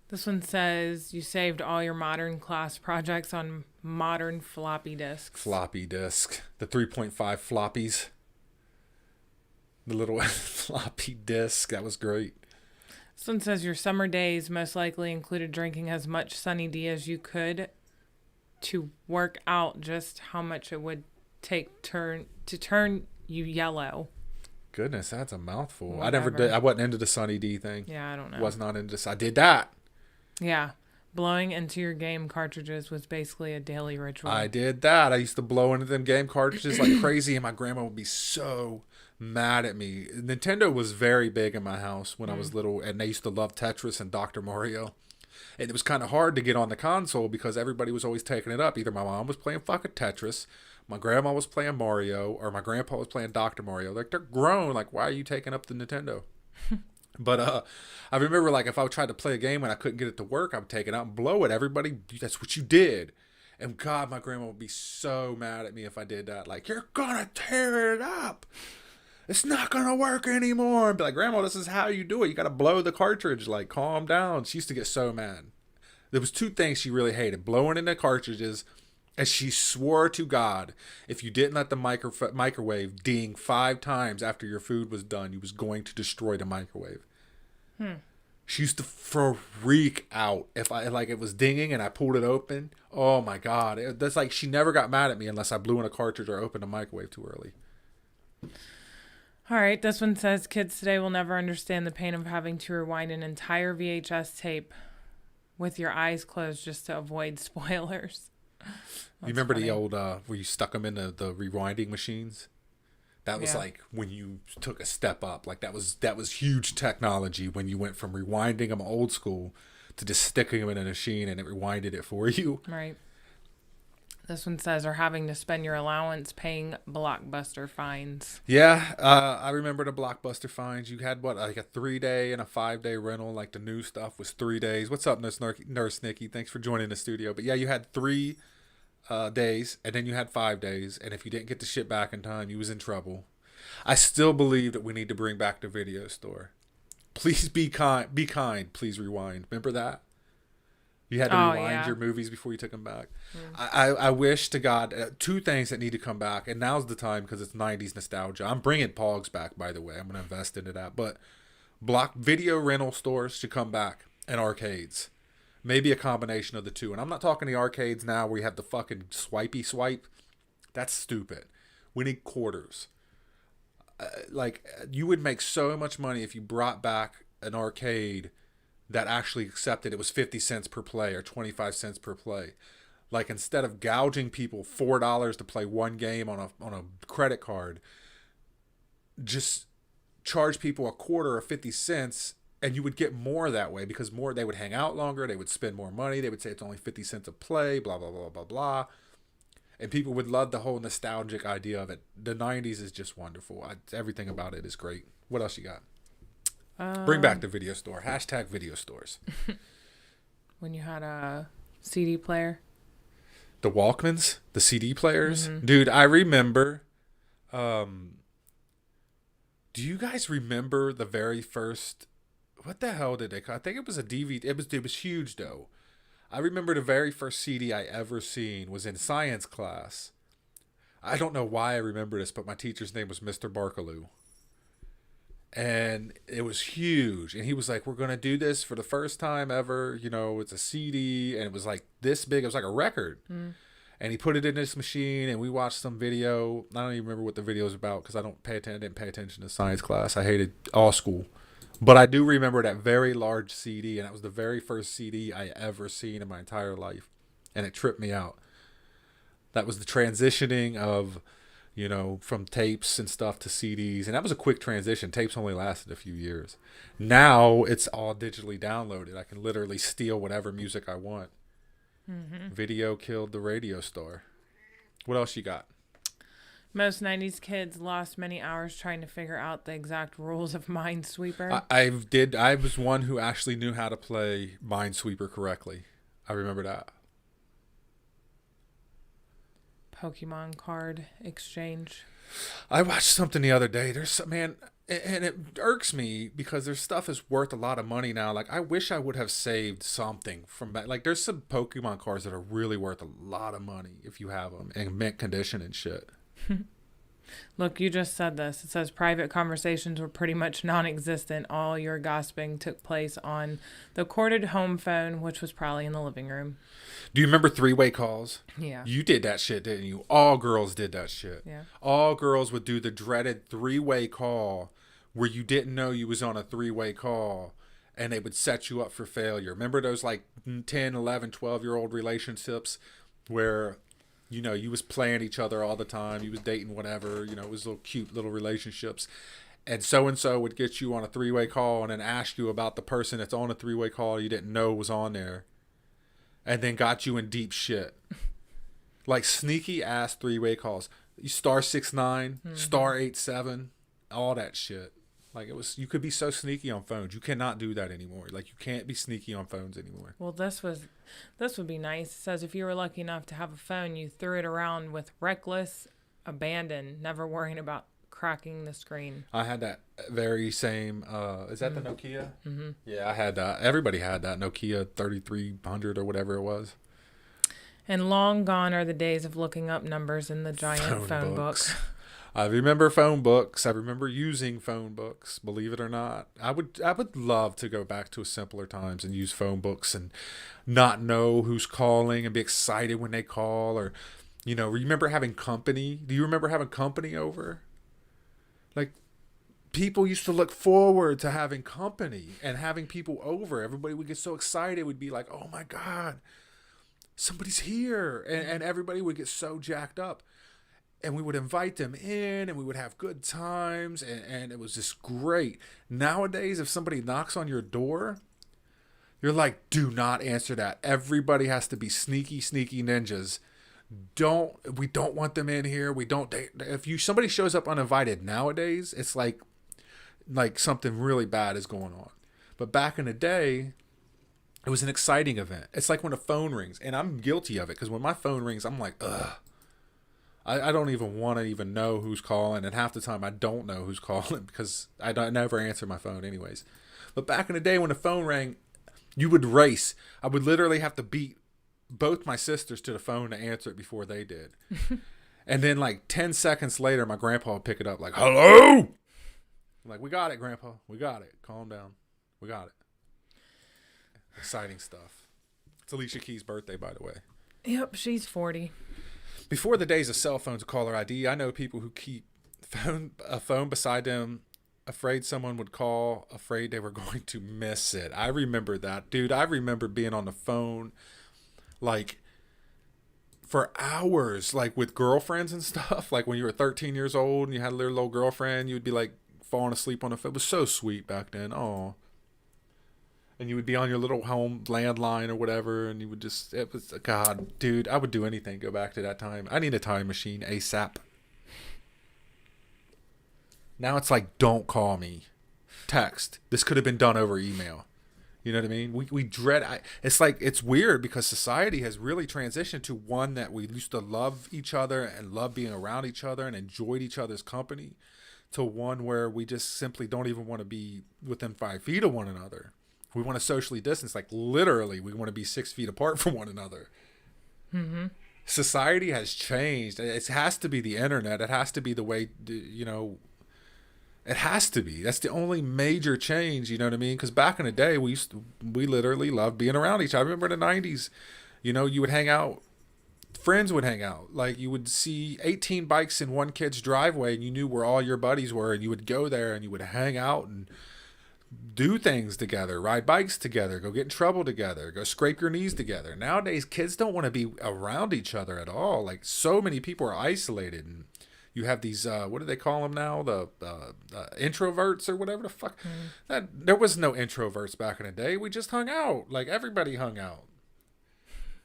This one says you saved all your modern class projects on modern floppy disks. Floppy disk. The 3.5 floppies. The little floppy disk. That was great. This one says your summer days most likely included drinking as much Sunny D as you could to work out just how much it would take to turn you yellow. Goodness, that's a mouthful. Whatever. I never did. I wasn't into the Sunny D thing. Yeah, I don't know. Was not into this. I did that. Yeah. Blowing into your game cartridges was basically a daily ritual. I did that. I used to blow into them game cartridges like crazy, and my grandma would be so mad at me. Nintendo was very big in my house when I was little, and they used to love Tetris and Dr. Mario. And it was kind of hard to get on the console because everybody was always taking it up. Either my mom was playing fucking Tetris, my grandma was playing Mario, or my grandpa was playing Dr. Mario. Like, they're grown. Like, why are you taking up the Nintendo? But I remember, like, if I tried to play a game and I couldn't get it to work, I would take it out and blow it. Everybody, that's what you did. And God, my grandma would be so mad at me if I did that. Like, you're gonna tear it up. It's not gonna work anymore. And be like, Grandma, this is how you do it. You gotta blow the cartridge. Like, calm down. She used to get so mad. There was two things she really hated: blowing in the cartridges, and she swore to God, if you didn't let the microwave ding 5 times after your food was done, you was going to destroy the microwave. She used to freak out if it was dinging and I pulled it open. Oh my God. That's like, she never got mad at me unless I blew in a cartridge or opened the microwave too early. All right, this one says kids today will never understand the pain of having to rewind an entire VHS tape with your eyes closed just to avoid spoilers. You remember the old, where you stuck them in the rewinding machines? That was like when you took a step up. Like, that was huge technology when you went from rewinding them old school to just sticking them in a machine and it rewinded it for you. Right. This one says, are having to spend your allowance paying Blockbuster fines. Yeah, I remember the Blockbuster fines. You had what, like a 3-day and a 5-day rental. Like the new stuff was 3 days. What's up, Nurse Nikki? Thanks for joining the studio. But yeah, you had 3 days, and then you had 5 days. And if you didn't get the shit back in time, you was in trouble. I still believe that we need to bring back the video store. Please be kind. Be kind. Please rewind. Remember that? You had to rewind your movies before you took them back. I wish to God, 2 things that need to come back, and now's the time because it's 90s nostalgia. I'm bringing Pogs back, by the way. I'm going to invest into that. But video rental stores should come back, and arcades. Maybe a combination of the two. And I'm not talking the arcades now where you have the fucking swipey swipe. That's stupid. We need quarters. You would make so much money if you brought back an arcade that actually accepted it was 50 cents per play or 25 cents per play. Like, instead of gouging people $4 to play one game on a credit card, just charge people a quarter or 50 cents, and you would get more that way, because they would hang out longer, they would spend more money, they would say it's only 50 cents a play, blah, blah, blah, blah, blah. And people would love the whole nostalgic idea of it. The 90s is just wonderful. Everything about it is great. What else you got? Bring back the video store. Hashtag video stores. When you had a CD player. The Walkmans, the CD players. Mm-hmm. Dude, I remember. Do you guys remember the very first? What the hell did they call? I think it was a DVD. It was huge though. I remember the very first CD I ever seen was in science class. I don't know why I remember this, but my teacher's name was Mr. Barkaloo. And it was huge. And he was like, we're going to do this for the first time ever. You know, it's a CD. And it was like this big. It was like a record. Mm. And he put it in this machine. And we watched some video. I don't even remember what the video was about because I didn't pay attention to science class. I hated all school. But I do remember that very large CD. And that was the very first CD I ever seen in my entire life. And it tripped me out. That was the transitioning of, you know, from tapes and stuff to CDs. And that was a quick transition. Tapes only lasted a few years. Now it's all digitally downloaded. I can literally steal whatever music I want. Mm-hmm. Video killed the radio star. What else you got? Most 90s kids lost many hours trying to figure out the exact rules of Minesweeper. I was one who actually knew how to play Minesweeper correctly. I remember that. Pokemon card exchange. I watched something the other day. There's some, man, and it irks me because their stuff is worth a lot of money now. Like, I wish I would have saved something from that. Like, there's some Pokemon cards that are really worth a lot of money if you have them in mint condition and shit. Look, you just said this. It says private conversations were pretty much non-existent. All your gossiping took place on the corded home phone, which was probably in the living room. Do you remember 3-way calls? Yeah. You did that shit, didn't you? All girls did that shit. Yeah. All girls would do the dreaded 3-way call where you didn't know you was on a 3-way call and they would set you up for failure. Remember those like 10, 11, 12-year-old relationships where, you know, you was playing each other all the time. You was dating whatever. You know, it was little cute little relationships. And so would get you on a 3-way call and then ask you about the person that's on a 3-way call you didn't know was on there. And then got you in deep shit. Like sneaky ass 3-way calls. Star 69, mm-hmm. Star 87, all that shit. Like, it was, you could be so sneaky on phones. You cannot do that anymore. Like, you can't be sneaky on phones anymore. Well, this would be nice. It says if you were lucky enough to have a phone, you threw it around with reckless abandon, never worrying about cracking the screen. I had that very same, is that the Nokia? Mm-hmm. Yeah, I had that. Everybody had that Nokia 3300 or whatever it was. And long gone are the days of looking up numbers in the giant phone book. I remember phone books. I remember using phone books, believe it or not. I would love to go back to simpler times and use phone books and not know who's calling and be excited when they call. Or, you know, remember having company? Do you remember having company over? Like, people used to look forward to having company and having people over. Everybody would get so excited. Would be like, oh my God, somebody's here. And everybody would get so jacked up. And we would invite them in and we would have good times. And it was just great. Nowadays, if somebody knocks on your door, you're like, do not answer that. Everybody has to be sneaky, sneaky ninjas we don't want them in here. We don't. If somebody shows up uninvited nowadays, it's like something really bad is going on. But back in the day, it was an exciting event. It's like when a phone rings, and I'm guilty of it because when my phone rings, I'm like, ugh. I don't even want to even know who's calling, and half the time I don't know who's calling because I never answer my phone anyways. But back in the day when the phone rang, you would race. I would literally have to beat both my sisters to the phone to answer it before they did. And then like 10 seconds later, my grandpa would pick it up like, hello? I'm like, we got it, Grandpa. We got it. Calm down. We got it. Exciting stuff. It's Alicia Keys' birthday, by the way. Yep, she's 40. Before the days of cell phones and caller ID, I know people who keep a phone beside them, afraid someone would call, afraid they were going to miss it. I remember that. Dude, I remember being on the phone like for hours, like with girlfriends and stuff. Like when you were 13 years old and you had a little girlfriend, you would be like falling asleep on the phone. It was so sweet back then. Oh. And you would be on your little home landline or whatever, and you would just, it was, God, dude, I would do anything to go back to that time. I need a time machine ASAP. Now it's like, don't call me. Text. This could have been done over email. You know what I mean? We dread, it's like, it's weird because society has really transitioned to one that we used to love each other and love being around each other and enjoyed each other's company, to one where we just simply don't even want to be within 5 feet of one another. We want to socially distance, like literally we want to be 6 feet apart from one another. Mm-hmm. Society has changed. It has to be the internet. It has to be the way, it has to be. That's the only major change, you know what I mean? Because back in the day, we literally loved being around each other. I remember in the 90s, you would hang out. Friends would hang out. Like you would see 18 bikes in one kid's driveway and you knew where all your buddies were, and you would go there and you would hang out and do things together, ride bikes together, go get in trouble together, go scrape your knees together. Nowadays, kids don't want to be around each other at all. Like so many people are isolated, and you have these, what do they call them now? The introverts or whatever the fuck. There was no introverts back in the day. We just hung out. Like everybody hung out.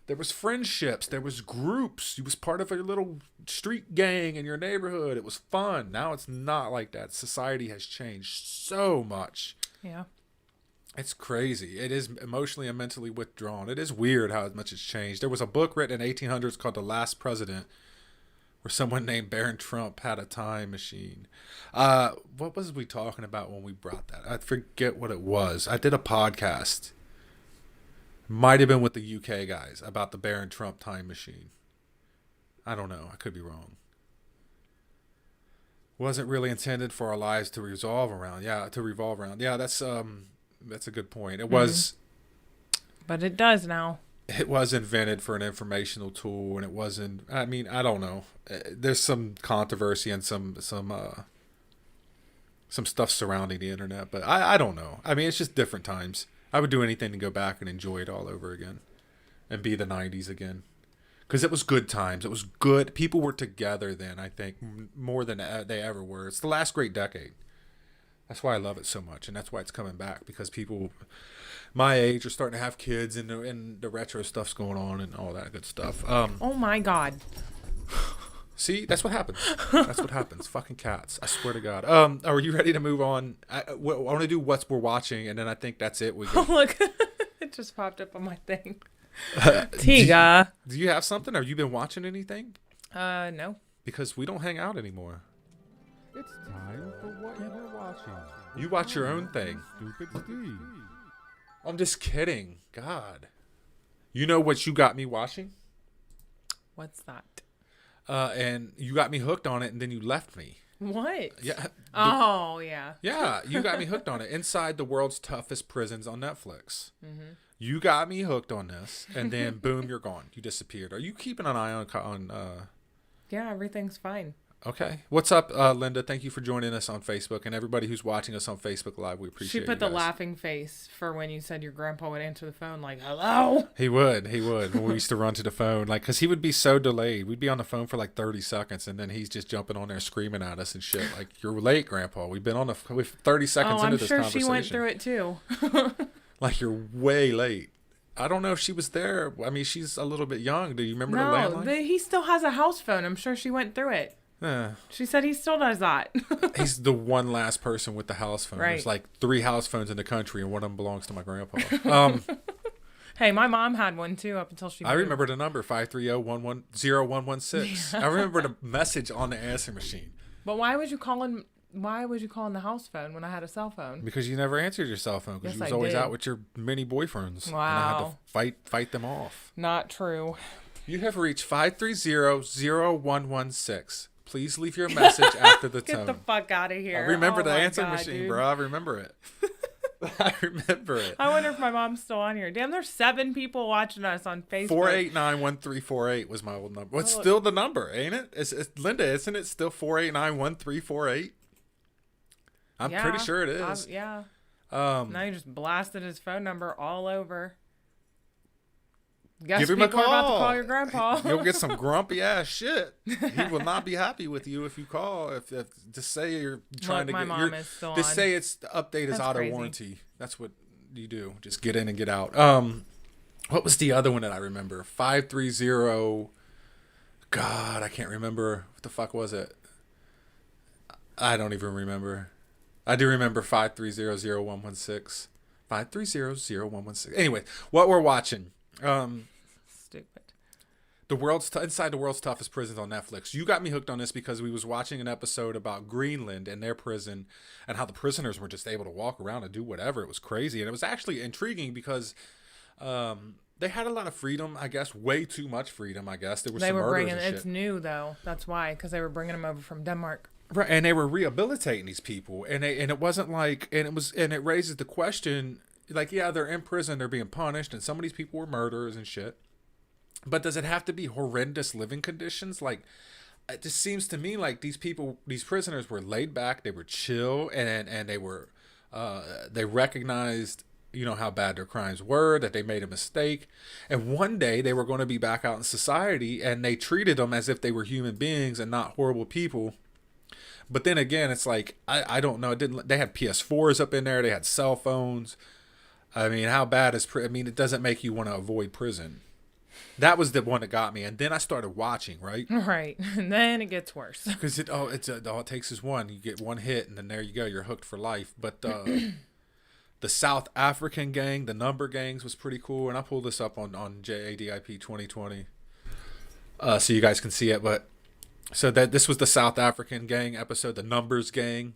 There was friendships. There was groups. You was part of a little street gang in your neighborhood. It was fun. Now it's not like that. Society has changed so much. Yeah. It's crazy. It is emotionally and mentally withdrawn. It is weird how much it's changed. There was a book written in 1800s called The Last President, where someone named Baron Trump had a time machine. What was we talking about when we brought that? I forget what it was. I did a podcast. Might have been with the UK guys about the Baron Trump time machine. I don't know. I could be wrong. Wasn't really intended for our lives to revolve around. Yeah, that's a good point. It was, but it does now. It was invented for an informational tool, and it wasn't. I mean, I don't know. There's some controversy and some stuff surrounding the internet, but I don't know. I mean, it's just different times. I would do anything to go back and enjoy it all over again, and be the 90s again. Because it was good times. It was good. People were together then, I think, more than they ever were. It's the last great decade. That's why I love it so much. And that's why it's coming back. Because people my age are starting to have kids, and the retro stuff's going on and all that good stuff. Oh, my God. See? That's what happens. That's what happens. Fucking cats. I swear to God. Are you ready to move on? I want to do what we're watching, and then I think that's it. Oh, look. It just popped up on my thing. Tiga. Do you have something? Have you been watching anything? No. Because we don't hang out anymore. It's time for what you're watching. You watch your own thing. Stupid Steve. I'm just kidding. God. You know what you got me watching? What's that? And you got me hooked on it, and then you left me. What? Yeah. Oh, yeah. Yeah, you got me hooked on it. Inside the World's Toughest Prisons on Netflix. Mm-hmm. You got me hooked on this, and then boom, you're gone. You disappeared. Are you keeping an eye on Yeah, everything's fine. Okay. What's up, Linda? Thank you for joining us on Facebook, and everybody who's watching us on Facebook Live. We appreciate it. She put the laughing face for when you said your grandpa would answer the phone like, hello? He would. When we used to run to the phone, like, because he would be so delayed. We'd be on the phone for like 30 seconds, and then he's just jumping on there screaming at us and shit. Like, you're late, Grandpa. We've been on we're 30 seconds into this conversation. I'm sure she went through it too. Like, you're way late. I don't know if she was there. I mean, she's a little bit young. Do you remember the No, landline? he still has a house phone. I'm sure she went through it. She said he still does that. He's the one last person with the house phone. Right. There's like 3 house phones in the country, and one of them belongs to my grandpa. Hey, my mom had one too up until she moved. I remember the number 530-110-116. I remember the message on the answering machine. But why was you calling the house phone when I had a cell phone? Because you never answered your cell phone because Yes, you was I always did. out with your many boyfriends. And I had Wow. to fight them off. Not true. You have reached 530-0116. Please leave your message after the Get tone. the fuck out of here. I remember Oh the my answering God, machine, dude. bro. I remember it. I remember it. I wonder if my mom's still on here. Damn, there's 7 people watching us on Facebook. 489-1348 was my old number. Well, it's still the number, ain't it? It's Linda, isn't it still 489-1348? I'm Yeah, pretty sure it is. Yeah. Now you just blasted his phone number all over. Guess Give him a people are about to call. call your grandpa. You'll get some grumpy ass shit. He will not be happy with you if you call. If just say you're trying to my get mom your is still just on. say it's the update is That's out of crazy. warranty. That's what you do. Just get in and get out. What was the other one that I remember? 530. God, I can't remember. What the fuck was it? I don't even remember. I do remember 530-0116. 530-0116. Anyway, what we're watching. Stupid. Inside the World's Toughest Prisons on Netflix. You got me hooked on this because we was watching an episode about Greenland and their prison and how the prisoners were just able to walk around and do whatever. It was crazy. And it was actually intriguing because they had a lot of freedom, I guess. Way too much freedom, I guess. There was They some were murders bringing, and shit. it's new though. That's why, because they were bringing them over from Denmark. Right, and they were rehabilitating these people, and it wasn't like, and it raises the question, like, yeah, they're in prison, they're being punished, and some of these people were murderers and shit, but does it have to be horrendous living conditions? Like, it just seems to me like these prisoners were laid back, they were chill, and they were, they recognized, you know, how bad their crimes were, that they made a mistake, and one day they were going to be back out in society, and they treated them as if they were human beings and not horrible people. But then again, it's like, I don't know. They had PS4s up in there. They had cell phones. I mean, how bad is it doesn't make you want to avoid prison. That was the one that got me. And then I started watching, right? Right. And then it gets worse. Because all it takes is one. You get one hit, and then there you go. You're hooked for life. But the South African gang, the number gangs, was pretty cool. And I pulled this up on JADIP 2020 so you guys can see it. But so this was the South African gang episode, the numbers gang.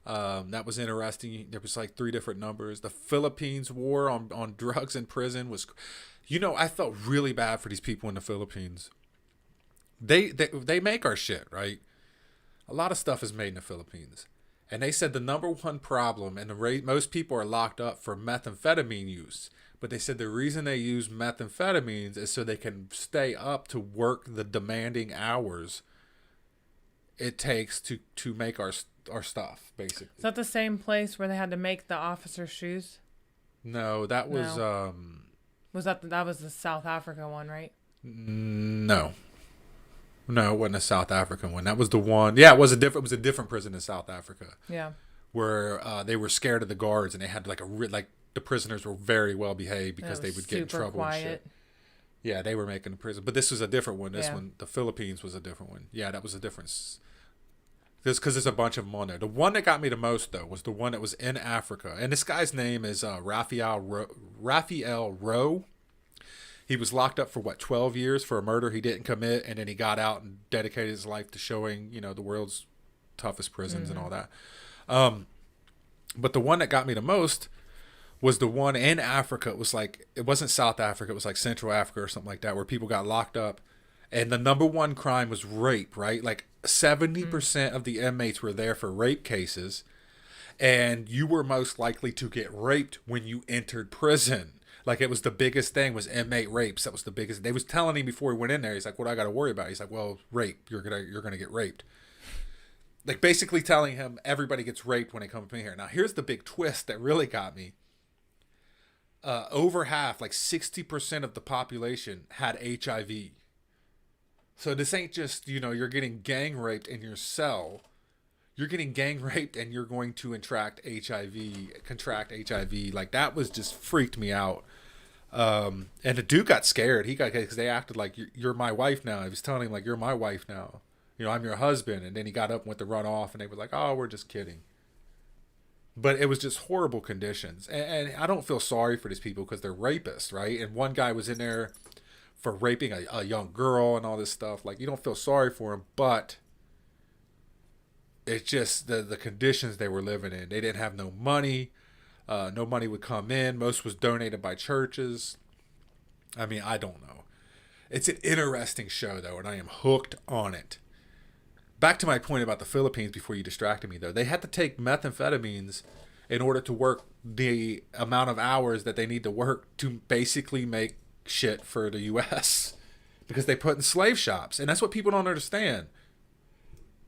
That was interesting. There was like 3 different numbers. The Philippines war on drugs in prison was, you know, I felt really bad for these people in the Philippines. They make our shit, right? A lot of stuff is made in the Philippines. And they said the number one problem, and most people are locked up for methamphetamine use. But they said the reason they use methamphetamines is so they can stay up to work the demanding hours it takes to make our stuff, basically. Is that the same place where they had to make the officer's shoes? No, that was That was the South Africa one, right? No, it wasn't a South African one. That was the one. Yeah, it was a different prison in South Africa. Yeah. Where they were scared of the guards, and they had the prisoners were very well behaved because they would get in trouble and shit. Yeah, they were making the prison, but this was a different one. This one, the Philippines, was a different one. Yeah, that was a difference. This because there's a bunch of them on there. The one that got me the most though was the one that was in Africa, and this guy's name is Raphael Rowe. He was locked up for 12 years for a murder he didn't commit, and then he got out and dedicated his life to showing, you know, the world's toughest prisons and all that. But the one that got me the most was the one in Africa. It wasn't South Africa, it was like Central Africa or something like that, where people got locked up, and the number one crime was rape, right? Like 70% of the inmates were there for rape cases, and you were most likely to get raped when you entered prison. Like, it was the biggest thing was inmate rapes. That was the biggest. They was telling him before he went in there, he's like, what do I got to worry about? He's like, well, rape. You're gonna get raped. Like, basically telling him everybody gets raped when they come in here. Now, here's the big twist that really got me. Over half, like 60% of the population had HIV. So this ain't just, you know, you're getting gang raped in your cell. You're getting gang raped and you're going to contract HIV. Like, that was just freaked me out. And the dude got scared. Because they acted like, you're my wife now. He was telling him, like, you're my wife now. I'm your husband. And then he got up and went to run off, and they were like, oh, we're just kidding. But it was just horrible conditions. And I don't feel sorry for these people because they're rapists, right? And one guy was in there for raping a young girl and all this stuff. Like, you don't feel sorry for him, but it's just the conditions they were living in. They didn't have no money. No money would come in. Most was donated by churches. I mean, I don't know. It's an interesting show, though, and I am hooked on it. Back to my point about the Philippines before you distracted me, though. They had to take methamphetamines in order to work the amount of hours that they need to work to basically make shit for the U.S. because they put in slave shops. And that's what people don't understand.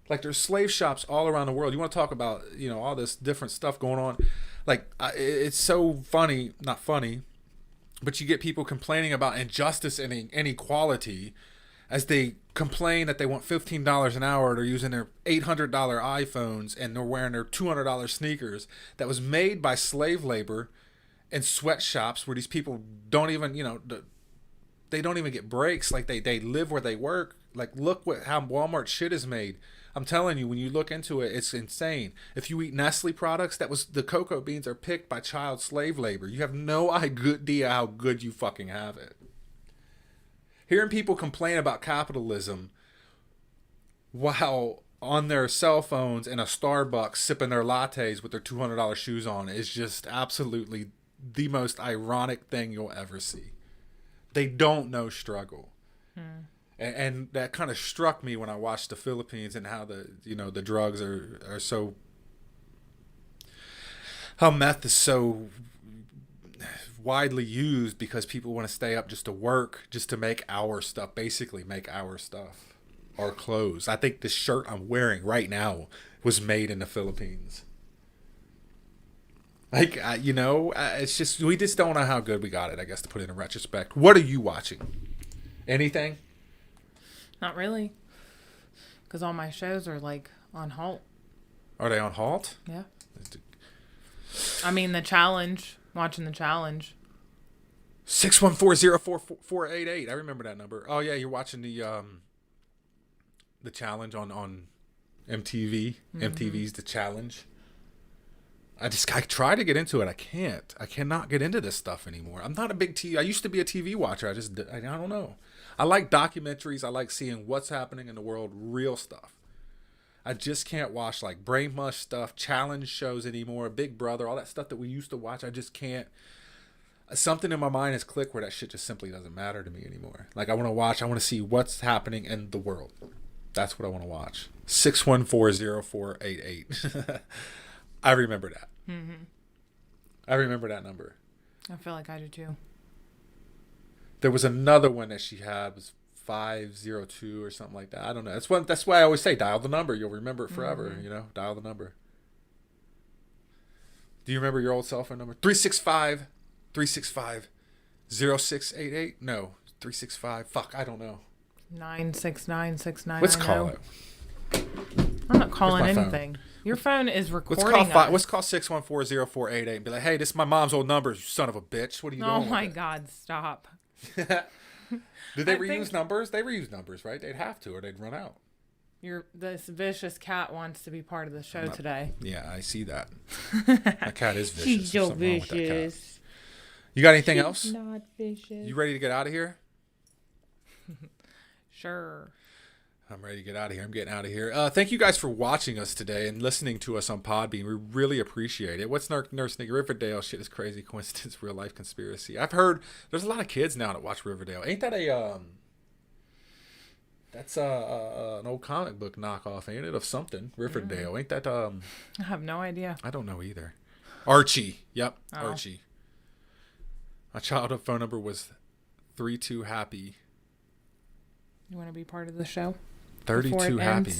Like, there's slave shops all around the world. You want to talk about, all this different stuff going on. Like, it's so funny, not funny, but you get people complaining about injustice and inequality as they complain that they want $15 an hour. They're using their $800 iPhones and they're wearing their $200 sneakers that was made by slave labor in sweatshops where these people don't even, they don't even get breaks. Like, they live where they work. Like, look how Walmart shit is made. I'm telling you, when you look into it, it's insane. If you eat Nestle products, the cocoa beans are picked by child slave labor. You have no idea how good you fucking have it. Hearing people complain about capitalism while on their cell phones in a Starbucks sipping their lattes with their $200 shoes on is just absolutely the most ironic thing you'll ever see. They don't know struggle. And that kind of struck me when I watched the Philippines and how the drugs are so, how meth is so widely used because people want to stay up just to work, just to make our stuff, basically make our stuff, our clothes. I think this shirt I'm wearing right now was made in the Philippines. Like, it's just, we just don't know how good we got it, I guess, to put it in retrospect. What are you watching? Anything? Not really. Because all my shows are, like, on halt. Are they on halt? Yeah. I mean, the challenge. Watching the challenge. 614-04488. I remember that number. Oh, yeah, you're watching the challenge on MTV. Mm-hmm. MTV's The Challenge. I try to get into it. I can't. I cannot get into this stuff anymore. I'm not a big TV. I used to be a TV watcher. I don't know. I like documentaries. I like seeing what's happening in the world, real stuff. I just can't watch like brain mush stuff, challenge shows anymore, Big Brother, all that stuff that we used to watch. I just can't. Something in my mind has clicked where that shit just simply doesn't matter to me anymore. Like, I want to see what's happening in the world. That's what I want to watch. 614-0488. I remember that. Mm-hmm. I remember that number. I feel like I do too. There was another one that she had, was 502 or something like that. I don't know. That's why I always say dial the number. You'll remember it forever. Mm-hmm. Dial the number. Do you remember your old cell phone number? 365-0688? No, 365. Fuck, I don't know. 9696990. Let's call it. I'm not calling anything. Your phone is recording Let's call 614-0488 and be like, hey, this is my mom's old number, you son of a bitch. What are you doing? Oh my God, stop. Did they reuse numbers? They reuse numbers, right? They'd have to, or they'd run out. This vicious cat wants to be part of the show today. Yeah, I see that. My cat is vicious. She's so vicious. You got anything else? Not vicious. You ready to get out of here? Sure. I'm ready to get out of here. I'm getting out of here. Thank you guys for watching us today and listening to us on Podbean. We really appreciate it. What's Nurse Nick? Riverdale shit is crazy. Coincidence, real life conspiracy. I've heard there's a lot of kids now that watch Riverdale. Ain't that that's an old comic book knockoff, ain't it? Of something. Riverdale. Ain't that I have no idea. I don't know either. Archie. Yep. Oh. Archie. My childhood phone number was 32happy. You want to be part of the show? 32 happy.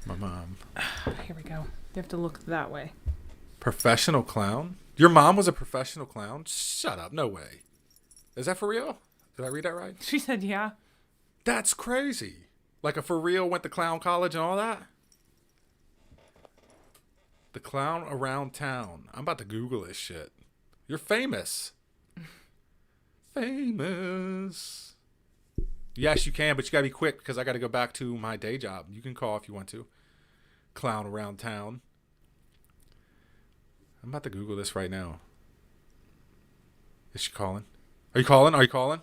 My mom. Here we go. You have to look that way. Professional clown? Your mom was a professional clown? Shut up. No way. Is that for real? Did I read that right? She said, yeah. That's crazy. Like a for real went to clown college and all that? The clown around town. I'm about to Google this shit. You're famous. famous. Yes, you can, but you gotta be quick because I gotta go back to my day job. You can call if you want to. Clown around town. I'm about to Google this right now. Is she calling? Are you calling? Are you calling?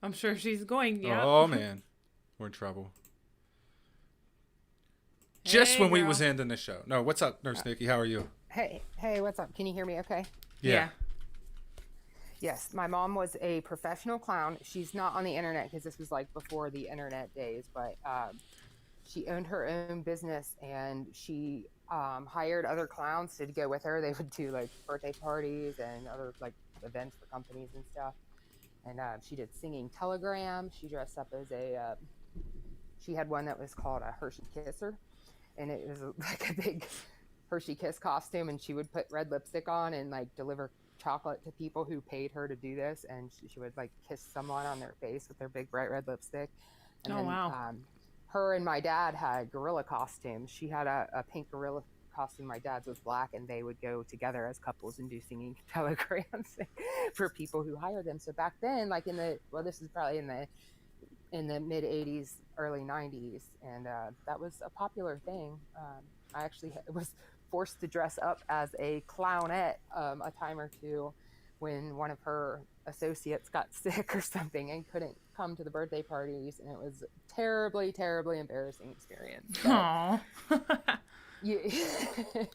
I'm sure she's going. Yeah. Oh man, we're in trouble. Just Hey, when we girl. was ending the show. No, what's up, Nurse Nikki? How are you? Hey, what's up? Can you hear me okay? Yeah. Yes, my mom was a professional clown. She's not on the internet because this was like before the internet days, but she owned her own business and she hired other clowns to go with her. They would do like birthday parties and other like events for companies and stuff. And she did singing telegrams. She dressed up as she had one that was called a Hershey Kisser. And it was like a big Hershey Kiss costume. And she would put red lipstick on and like deliver chocolate to people who paid her to do this. And she would like kiss someone on their face with their big bright red lipstick. And then, wow. Her and my dad had gorilla costumes. She had a pink gorilla costume. My dad's was black, and they would go together as couples and do singing telegrams for people who hired them. So back then, like this is probably in the mid 80s, early 90s, and that was a popular thing. I actually was forced to dress up as a clownette a time or two when one of her associates got sick or something and couldn't come to the birthday parties, and it was a terribly, terribly embarrassing experience. Aww.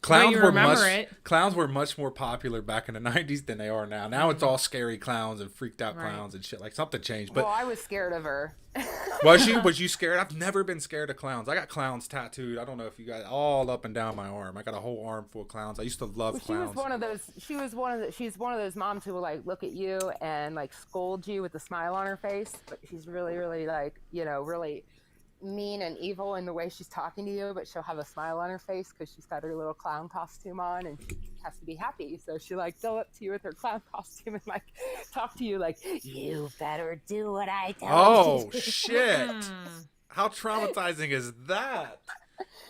Clowns you were remember it. Clowns were much more popular back in the 90s than they are now. Now it's all scary clowns and freaked out Right. clowns and shit. Like something changed. But Well, I was scared of her. was you scared? I've never been scared of clowns. I got clowns tattooed. I don't know if you guys all up and down my arm. I got a whole arm full of clowns. I used to love She clowns. was one of those. She's one of those moms who will like look at you and like scold you with a smile on her face, but she's really, really like really mean and evil in the way she's talking to you. But she'll have a smile on her face because she's got her little clown costume on and she has to be happy. So she like go up to you with her clown costume and like talk to you like, you better do what I tell Oh you. shit! How traumatizing is that?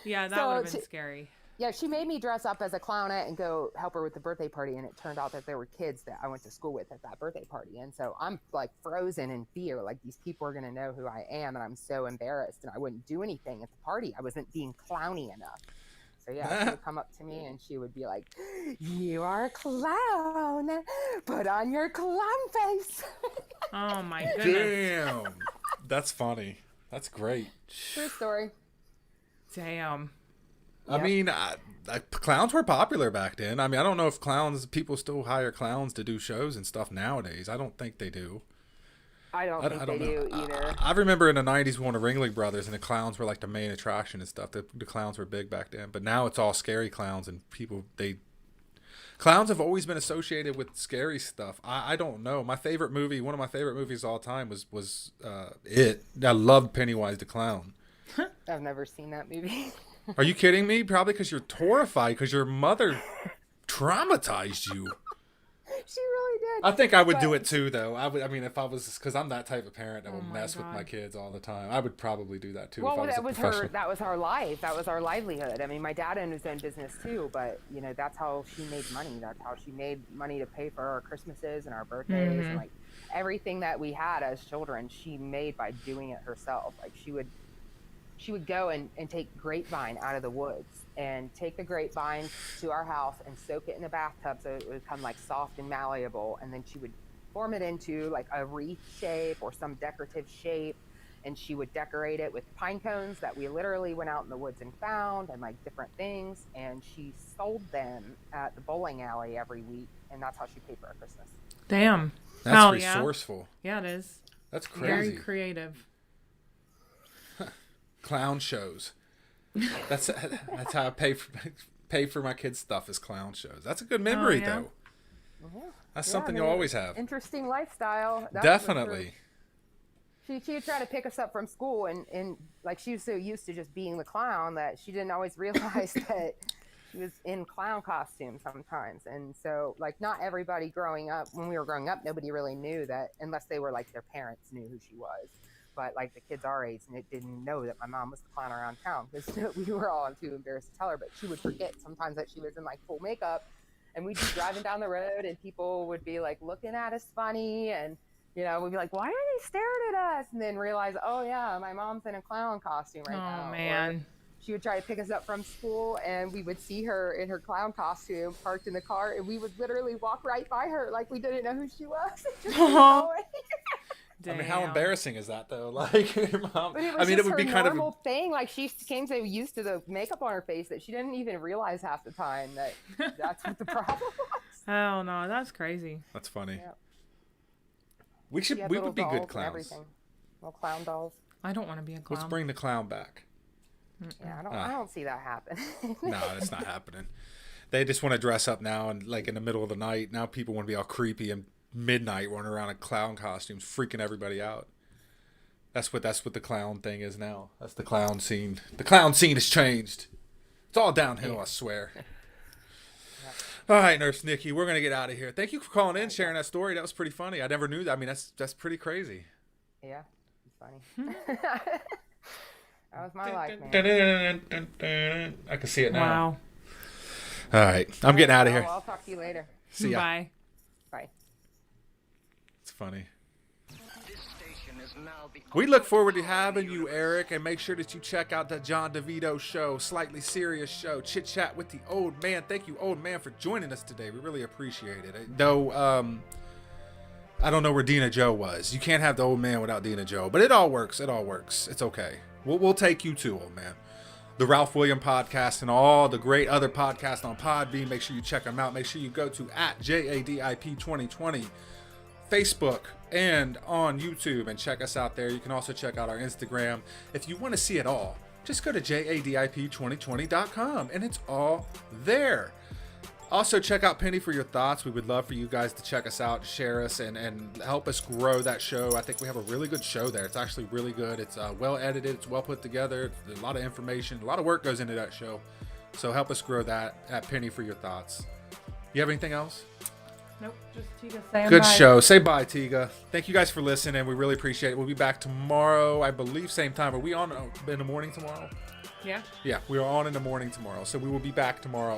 Yeah, that So would have been scary. Yeah, she made me dress up as a clownette and go help her with the birthday party. And it turned out that there were kids that I went to school with at that birthday party. And so I'm like frozen in fear. Like these people are going to know who I am. And I'm so embarrassed. And I wouldn't do anything at the party. I wasn't being clowny enough. So yeah, she would come up to me and she would be like, you are a clown. Put on your clown face. Oh my goodness. Damn, that's funny. That's great. True story. Damn. I mean, clowns were popular back then. I mean, I don't know if people still hire clowns to do shows and stuff nowadays. I don't think they do. I don't think they do either. I remember in the 90s we won the Ringling Brothers and the clowns were like the main attraction and stuff. The clowns were big back then. But now it's all scary clowns and clowns have always been associated with scary stuff. I don't know. One of my favorite movies of all time was It. I loved Pennywise the Clown. I've never seen that movie. Are you kidding me? Probably because you're horrified because your mother traumatized you. She really did. I think I would do it too, though. I mean, if I was, because I'm that type of parent that will my mess with God. my kids all the time. I would probably do that too. Well, if I was a professional. that was our life. That was our livelihood. I mean, my dad owned his own business too, but that's how she made money. That's how she made money to pay for our Christmases and our birthdays and like everything that we had as children. She made by doing it herself. Like she would go and take grapevine out of the woods and take the grapevine to our house and soak it in a bathtub so it would become like soft and malleable. And then she would form it into like a wreath shape or some decorative shape. And she would decorate it with pine cones that we literally went out in the woods and found and like different things. And she sold them at the bowling alley every week. And that's how she paid for our Christmas. Damn. That's Hell resourceful. Yeah, it is. That's crazy. Very creative. Clown shows. That's how I pay for my kids' stuff is clown shows. That's a good memory yeah? though. That's something you'll always have. Interesting lifestyle. That's Definitely. She would try to pick us up from school and like she was so used to just being the clown that she didn't always realize that she was in clown costume sometimes. And so like not everybody when we were growing up, nobody really knew that unless they were like their parents knew who she was. But like the kids our age and it didn't know that my mom was the clown around town because we were all too embarrassed to tell her. But she would forget sometimes that she was in like full makeup And we'd be driving down the road, and people would be like looking at us funny, and we'd be like, "Why are they staring at us?" And then realize, "Oh yeah, my mom's in a clown costume right now." Oh man. Or she would try to pick us up from school, and we would see her in her clown costume parked in the car, and we would literally walk right by her like we didn't know who she was. Just keep going. I mean, how embarrassing is that though? Like, your mom. But it was I mean, just it would be her kind normal of thing. Like, she came so used to the makeup on her face that she didn't even realize half the time that that's what the problem was. Oh no, that's crazy. That's funny. Yep. We She had we little would be dolls good and clowns. everything. Little clown dolls. I don't want to be a clown. Let's bring the clown back. Yeah, I don't see that happen. No, that's not happening. They just want to dress up now and like in the middle of the night. Now people want to be all creepy and midnight running around in clown costumes, freaking everybody out. That's what the clown thing is now. That's the clown scene. The clown scene has changed. It's all downhill, I swear. All right, Nurse Nikki, we're gonna get out of here. Thank you for calling in, sharing that story. That was pretty funny. I never knew that. I mean, that's pretty crazy. Yeah, it's funny. That was my life, man. I can see it now. Wow. All right, I'm getting out of here. I'll talk to you later. See ya. Bye. Bye. It's funny. This station is now the We look forward to having you, Eric, and make sure that you check out the John DeVito show, Slightly Serious show, Chit Chat with the Old Man. Thank you, Old Man, for joining us today. We really appreciate it. Though, I don't know where Dina Joe was. You can't have the Old Man without Dina Joe, but it all works. It all works. It's okay. We'll take you too, Old Man. The Ralph William podcast and all the great other podcasts on Podbean. Make sure you check them out. Make sure you go to @JADIP2020, Facebook, and on YouTube, and check us out there. You can also check out our Instagram. If you want to see it all, just go to JADIP2020.com, and it's all there. Also, check out Penny for your thoughts. We would love for you guys to check us out, share us, and help us grow that show. I think we have a really good show there. It's actually really good. It's well edited. It's well put together. There's a lot of information. A lot of work goes into that show. So help us grow that at Penny for your thoughts. You have anything else? Nope. Just Tika saying Good bye. show. Say bye, Tiga. Thank you guys for listening. We really appreciate it. We'll be back tomorrow, I believe, same time. Are we on in the morning tomorrow? Yeah. Yeah, we are on in the morning tomorrow. So we will be back tomorrow